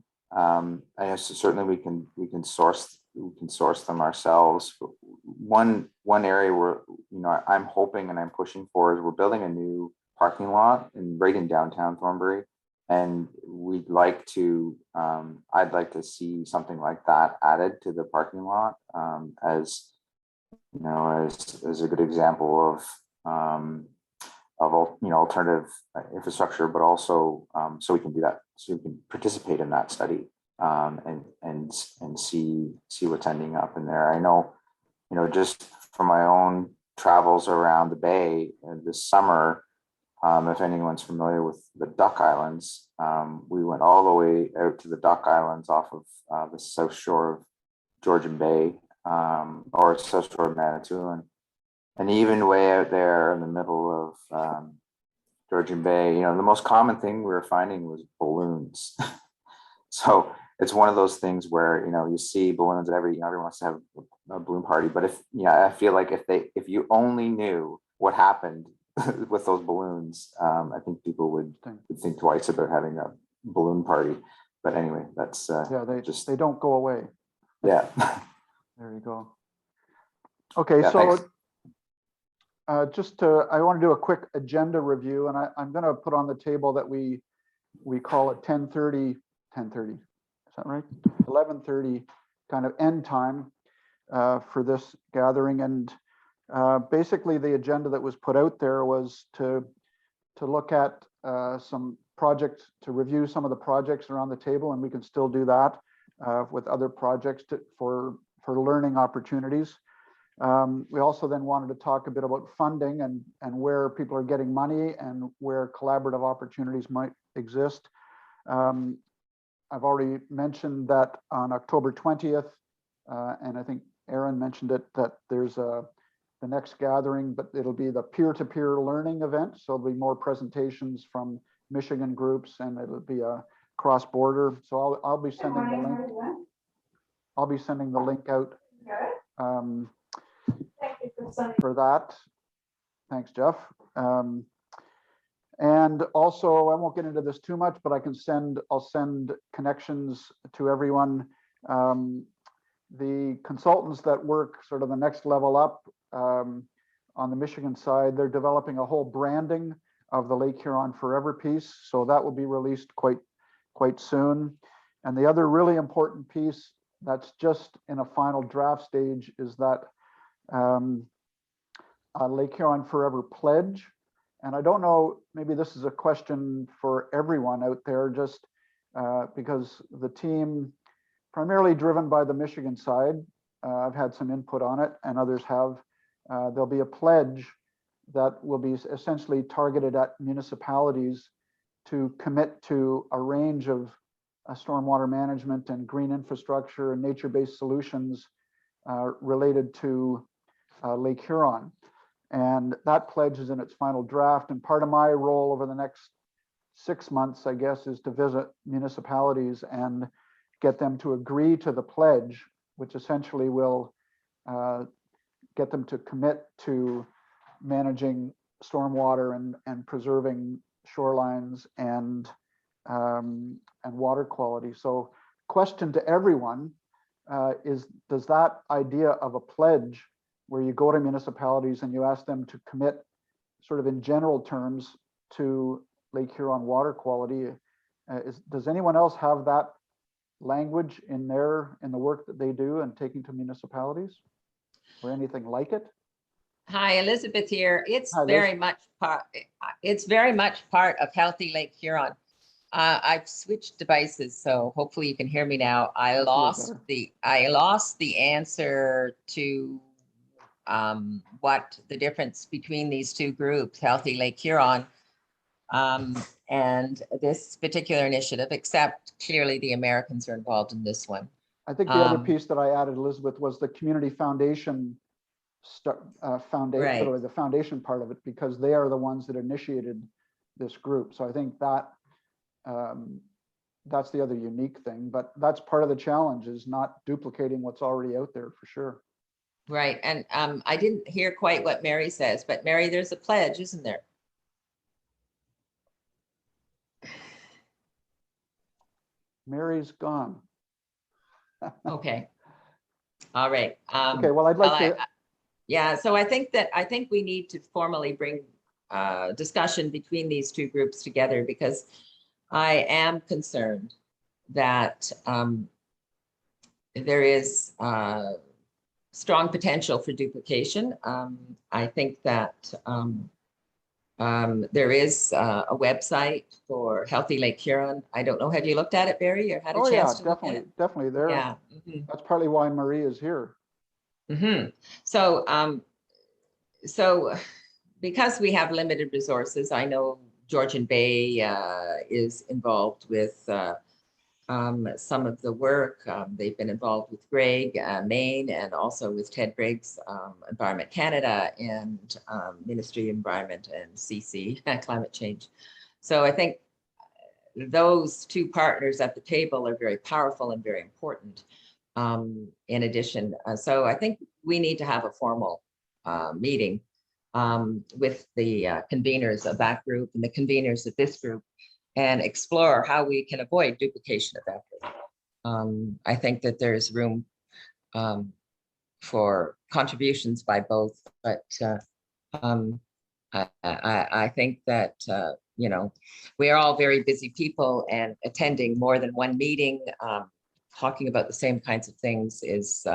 guess certainly we can source them ourselves. One area where I'm hoping and I'm pushing for is we're building a new parking lot right in downtown Thornbury, and we'd like to I'd like to see something like that added to the parking lot as a good example of alternative infrastructure, but also so we can do that, so we can participate in that study and see what's ending up in there. I know, just from my own travels around the bay this summer, if anyone's familiar with the Duck Islands, we went all the way out to the Duck Islands off of the south shore of Georgian Bay, or south shore of Manitoulin. And even way out there in the middle of Georgian Bay, the most common thing we were finding was balloons. So it's one of those things where, you see balloons and everyone wants to have a balloon party. But I feel like if you only knew what happened with those balloons, I think people would think twice about having a balloon party. But anyway, that's they don't go away. Yeah. There you go. Okay, Yeah, so thanks. I want to do a quick agenda review, and I'm going to put on the table that we call it 10:30. Is that right? 11:30 kind of end time for this gathering. And basically the agenda that was put out there was to look at some projects, to review some of the projects around the table, and we can still do that with other projects for learning opportunities. We also then wanted to talk a bit about funding and where people are getting money and where collaborative opportunities might exist. I've already mentioned that on October 20th, and I think Aaron mentioned it, that there's the next gathering, but it'll be the peer-to-peer learning event. So there'll be more presentations from Michigan groups, and it'll be a cross-border. So I'll be sending the link. I'll be sending the link out for that. Thanks, Jeff. And also, I won't get into this too much, but I'll send connections to everyone. The consultants that work sort of the next level up on the Michigan side, they're developing a whole branding of the Lake Huron Forever piece. So that will be released quite soon. And the other really important piece that's just in a final draft stage is that Lake Huron Forever pledge. And I don't know, maybe this is a question for everyone out there, just because the team, primarily driven by the Michigan side, I've had some input on it and others have, there'll be a pledge that will be essentially targeted at municipalities to commit to a range of stormwater management and green infrastructure and nature-based solutions related to Lake Huron. And that pledge is in its final draft. And part of my role over the next 6 months, I guess, is to visit municipalities and get them to agree to the pledge, which essentially will get them to commit to managing stormwater and preserving shorelines and water quality. So question to everyone is, does that idea of a pledge where you go to municipalities and you ask them to commit sort of in general terms to Lake Huron water quality, does anyone else have that language in the work that they do and taking to municipalities or anything like it? Hi, Elizabeth here. It's Hi, Liz. very much part of Healthy Lake Huron. I've switched devices, so hopefully you can hear me now. I lost the answer to what the difference between these two groups, Healthy Lake Huron and this particular initiative, except clearly the Americans are involved in this one. I think the other piece that I added, Elizabeth, was the community foundation Right. or the foundation part of it, because they are the ones that initiated this group. So I think that that's the other unique thing, but that's part of the challenge, is not duplicating what's already out there for sure. Right. And I didn't hear quite what Mary says, but Mary, there's a pledge, isn't there? Mary's gone. Okay. All right. Okay, well, I'd like to. Yeah, so I think we need to formally bring discussion between these two groups together, because I am concerned that there is strong potential for duplication. I think that there is a website for Healthy Lake Huron. I don't know, have you looked at it, Barry, or had a chance to look at it? Definitely there. Yeah. That's partly why Marie is here. So, so because we have limited resources, I know Georgian Bay is involved with some of the work. They've been involved with Greg, Maine, and also with Ted Briggs, Environment Canada, and Ministry of Environment and CC, Climate Change. So I think those two partners at the table are very powerful and very important. In addition, so I think we need to have a formal meeting with the conveners of that group and the conveners of this group, and explore how we can avoid duplication of effort. I think that there's room for contributions by both, but I think that you know, we are all very busy people, and attending more than one meeting, talking about the same kinds of things is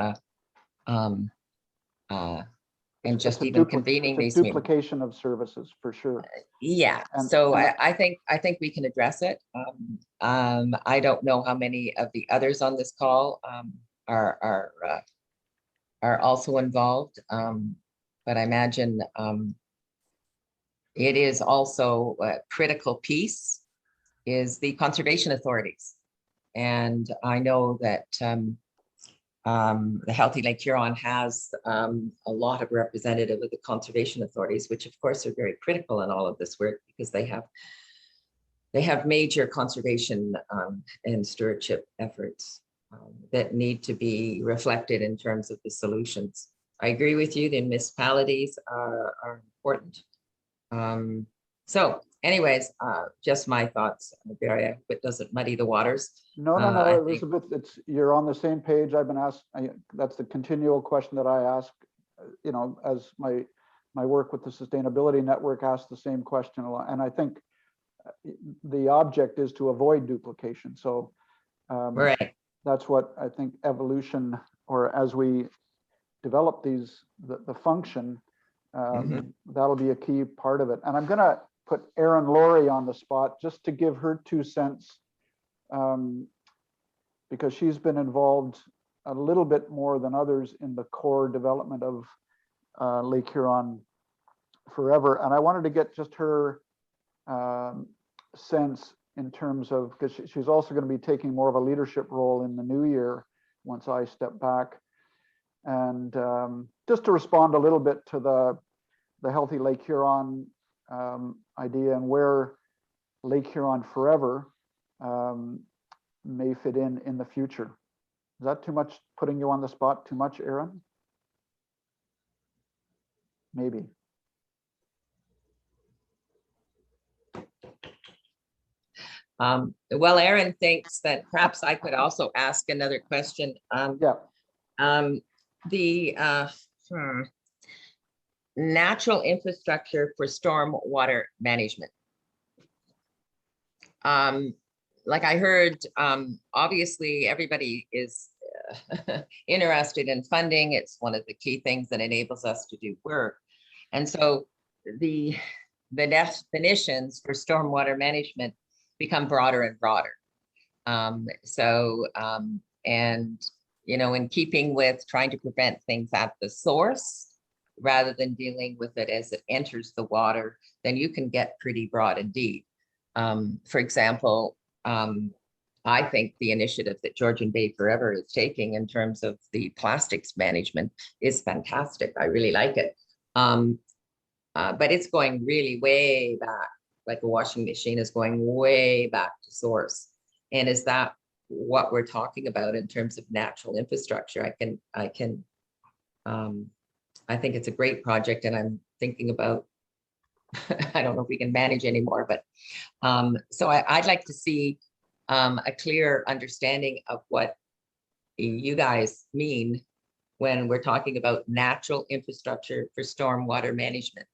and just even convening these meetings. Duplication of services for sure. Yeah, And- so and- I think we can address it. I don't know how many of the others on this call are also involved, but I imagine it is also a critical piece is the conservation authorities, and I know that the Healthy Lake Huron has a lot of representative of the conservation authorities, which of course are very critical in all of this work, because they have major conservation and stewardship efforts that need to be reflected in terms of the solutions. I agree with you, the municipalities are important. So anyways, just my thoughts, Barry. I hope it doesn't muddy the waters. No, I think- Elizabeth, you're on the same page. I've been asked, that's the continual question that I ask, you know, as my work with the Sustainability Network asks the same question a lot. And I think the object is to avoid duplication. So Right. that's what I think evolution, or as we develop these, the function, that'll be a key part of it. And I'm going to put Erin Laurie on the spot just to give her 2 cents, because she's been involved a little bit more than others in the core development of Lake Huron forever. And I wanted to get just her sense in terms of, because she's also going to be taking more of a leadership role in the new year once I step back. And just to respond a little bit to the Healthy Lake Huron idea, and where Lake Huron forever may fit in the future. Is that too much, putting you on the spot too much, Erin? Maybe. Well, Erin thinks that perhaps I could also ask another question. The natural infrastructure for storm water management. Like I heard, obviously everybody is interested in funding. It's one of the key things that enables us to do work. And so the definitions for stormwater management become broader and broader. And, you know, in keeping with trying to prevent things at the source, rather than dealing with it as it enters the water, then you can get pretty broad indeed. For example, I think the initiative that Georgian Bay Forever is taking in terms of the plastics management is fantastic. I really like it. But it's going really way back, like a washing machine is going way back to source. And is that what we're talking about in terms of natural infrastructure? I think it's a great project, and I'm thinking about, I don't know if we can manage anymore, but so I'd like to see a clear understanding of what you guys mean when we're talking about natural infrastructure for stormwater management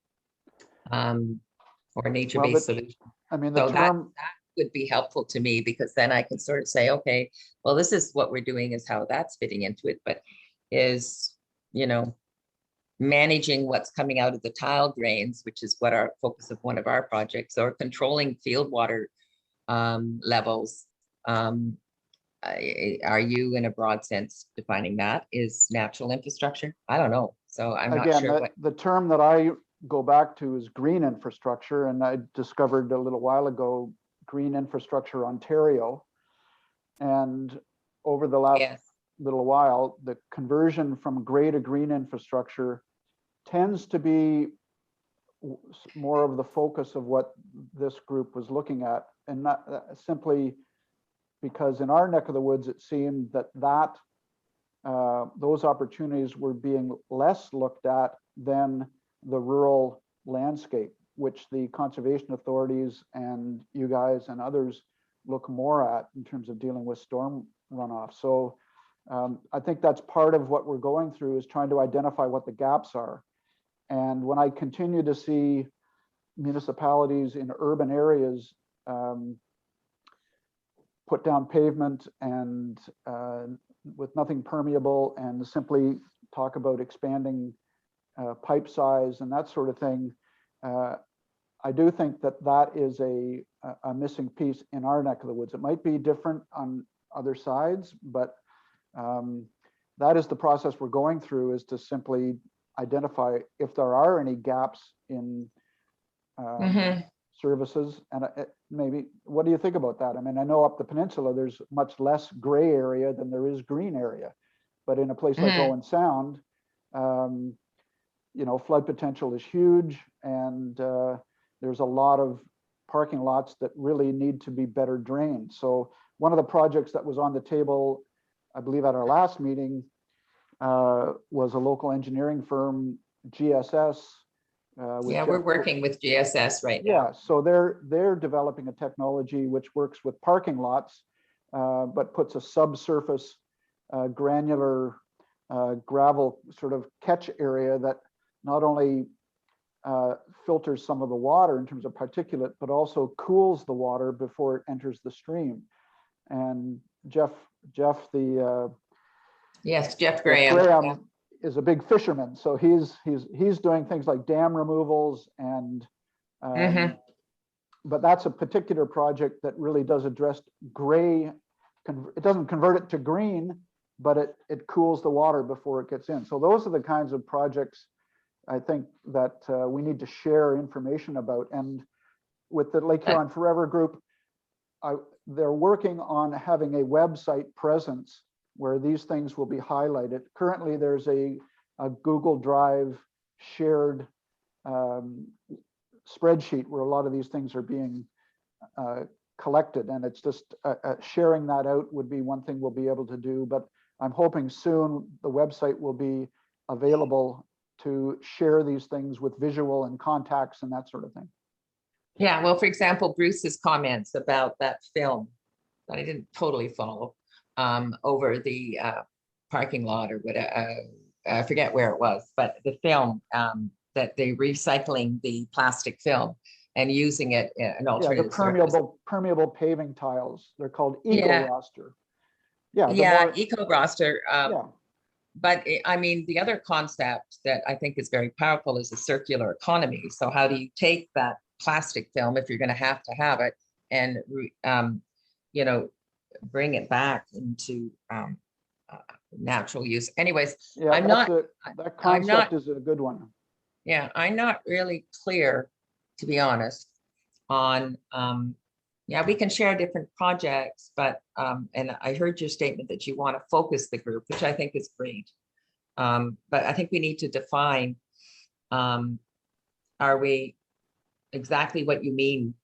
or nature-based solutions. I mean, So the that term, would be helpful to me, because then I can sort of say, okay, well, this is what we're doing, is how that's fitting into it, but is, you know, managing what's coming out of the tile drains, which is what our focus of one of our projects, or controlling field water levels. Are you, in a broad sense, defining that is natural infrastructure? I don't know. So I'm not sure what. The term that I go back to is green infrastructure, and I discovered a little while ago Green Infrastructure Ontario. And over the last little while, the conversion from gray to green infrastructure tends to be more of the focus of what this group was looking at, and not simply because in our neck of the woods, it seemed that those opportunities were being less looked at than the rural landscape, which the conservation authorities and you guys and others look more at in terms of dealing with storm runoff. So I think that's part of what we're going through, is trying to identify what the gaps are. And when I continue to see municipalities in urban areas put down pavement and with nothing permeable, and simply talk about expanding pipe size and that sort of thing, I do think that that is a missing piece in our neck of the woods. It might be different on other sides, but that is the process we're going through, is to simply identify if there are any gaps in services. And maybe, what do you think about that? I mean, I know up the peninsula, there's much less gray area than there is green area, but in a place like Owen Sound, you know, flood potential is huge, and there's a lot of parking lots that really need to be better drained. So one of the projects that was on the table, I believe at our last meeting, was a local engineering firm, GSS. Yeah, we're working with GSS right now. Yeah, so they're developing a technology which works with parking lots, but puts a subsurface granular gravel sort of catch area that not only filters some of the water in terms of particulate, but also cools the water before it enters the stream. And Jeff Graham is a big fisherman, so he's doing things like dam removals and but that's a particular project that really does address gray. It doesn't convert it to green, but it cools the water before it gets in. So those are the kinds of projects I think that we need to share information about. And with the Lake Huron Forever group, they're working on having a website presence where these things will be highlighted. Currently, there's a Google Drive shared spreadsheet where a lot of these things are being collected, and it's just sharing that out would be one thing we'll be able to do. But I'm hoping soon the website will be available to share these things with visual and contacts and that sort of thing. Yeah, well, for example, Bruce's comments about that film that I didn't totally follow over the parking lot or whatever, I forget where it was, but the film that they're recycling the plastic film and using it in an alternative. Yeah, the permeable paving tiles. They're called eco-roster. Yeah, eco-roster. But I mean, the other concept that I think is very powerful is the circular economy. So how do you take that plastic film, if you're going to have it, and you know, bring it back into natural use? Anyways, yeah, that concept is a good one. Yeah, I'm not really clear, to be honest, on yeah, we can share different projects, but and I heard your statement that you want to focus the group, which I think is great. But I think we need to define, are we exactly what you mean,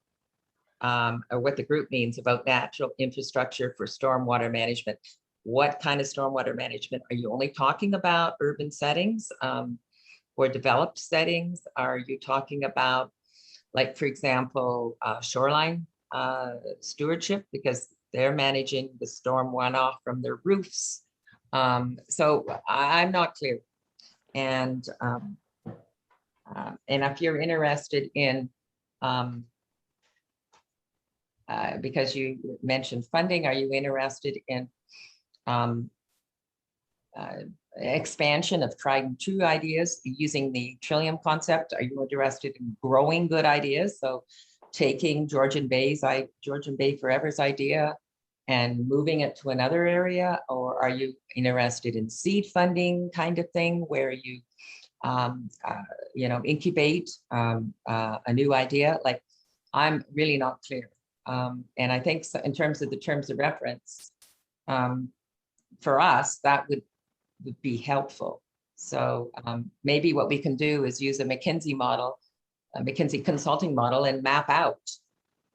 or what the group means about natural infrastructure for stormwater management? What kind of stormwater management? Are you only talking about urban settings or developed settings? Are you talking about, like, for example, shoreline stewardship, because they're managing the storm runoff from their roofs? So I'm not clear. And if you're interested in, because you mentioned funding, are you interested in expansion of tried and true ideas using the Trillium concept? Are you interested in growing good ideas? So taking Georgian Bay Forever's idea and moving it to another area? Or are you interested in seed funding kind of thing where you, you know, incubate a new idea? Like, I'm really not clear. And I think so in terms of the terms of reference, for us, that would be helpful. So maybe what we can do is use a McKinsey model McKinsey consulting model and map out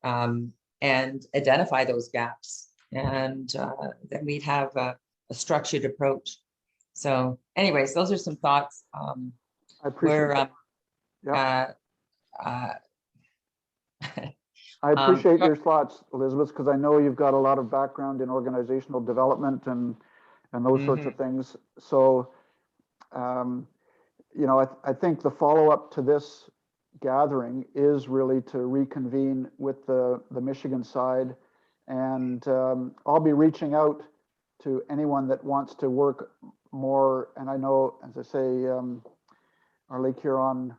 and identify those gaps. And then we'd have a structured approach. So anyways, those are some thoughts. I appreciate that. Yeah. I appreciate your thoughts, Elizabeth, because I know you've got a lot of background in organizational development and those sorts of things. So, you know, I think the follow-up to this gathering is really to reconvene with the Michigan side, and I'll be reaching out to anyone that wants to work more. And I know, as I say, our Lake Huron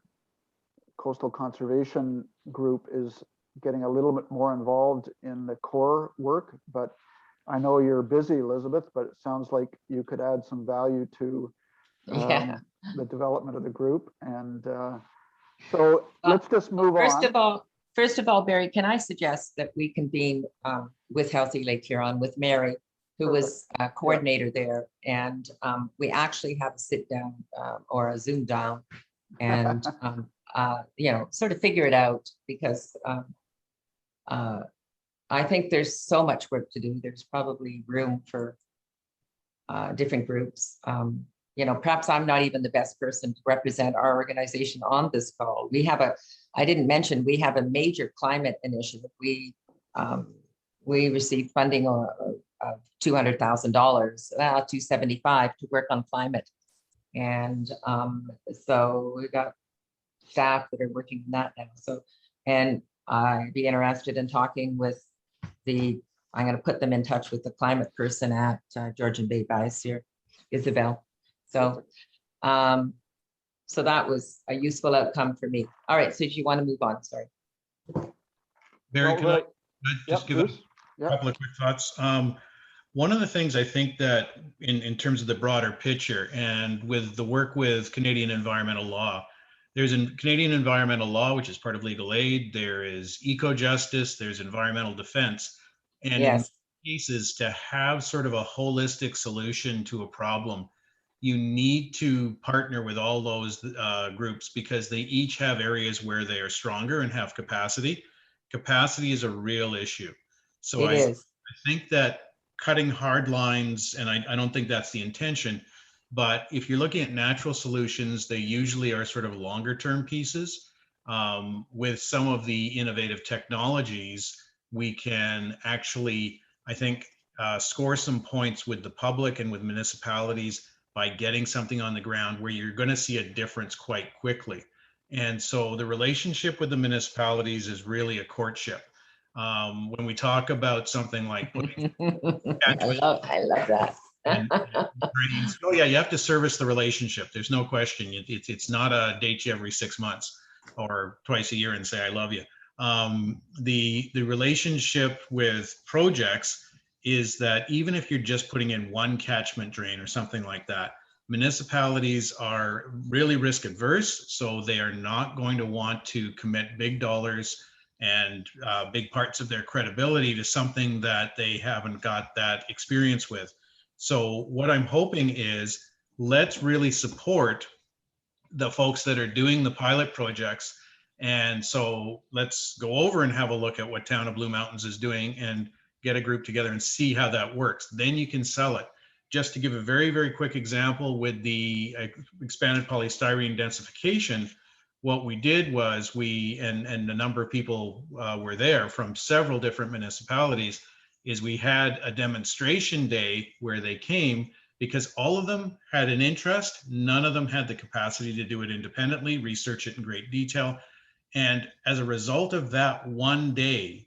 Coastal Conservation Group is getting a little bit more involved in the core work, but I know you're busy, Elizabeth, but it sounds like you could add some value to the development of the group. And so let's just move on. First of all, Barry, can I suggest that we convene with Healthy Lake Huron with Mary, who was a coordinator there, and we actually have a sit down or a Zoom down, and you know, sort of figure it out, because I think there's so much work to do. There's probably room for different groups. You know, perhaps I'm not even the best person to represent our organization on this call. We have I didn't mention, we have a major climate initiative. We received funding of $200,000, $275 to work on climate. And so we've got staff that are working on that now. So, and I'd be interested in talking with I'm going to put them in touch with the climate person at Georgian Bay Biosphere, Isabel. So, so that was a useful outcome for me. All right, so if you want to move on, sorry. Barry, can I just give a couple of quick thoughts? One of the things I think that in terms of the broader picture, and with the work with Canadian environmental law, there's a Canadian environmental law, which is part of legal aid. There is eco-justice, there's environmental defense. And in cases, to have sort of a holistic solution to a problem, you need to partner with all those groups, because they each have areas where they are stronger and have capacity. Capacity is a real issue. So I think that cutting hard lines, and I don't think that's the intention, but if you're looking at natural solutions, they usually are sort of longer term pieces. With some of the innovative technologies, we can actually, I think, score some points with the public and with municipalities by getting something on the ground where you're going to see a difference quite quickly. And so the relationship with the municipalities is really a courtship. When we talk about something like putting I love that. Oh yeah, you have to service the relationship. There's no question. It's not a date you every 6 months or twice a year and say I love you. The relationship with projects is that even if you're just putting in one catchment drain or something like that, municipalities are really risk adverse, so they are not going to want to commit big dollars and big parts of their credibility to something that they haven't got that experience with. So what I'm hoping is, let's really support the folks that are doing the pilot projects. And so let's go over and have a look at what Town of Blue Mountains is doing and get a group together and see how that works. Then you can sell it. Just to give a very, very quick example with the expanded polystyrene densification, what we did was and a number of people were there from several different municipalities, is we had a demonstration day where they came, because all of them had an interest. None of them had the capacity to do it independently, research it in great detail. And as a result of that one day,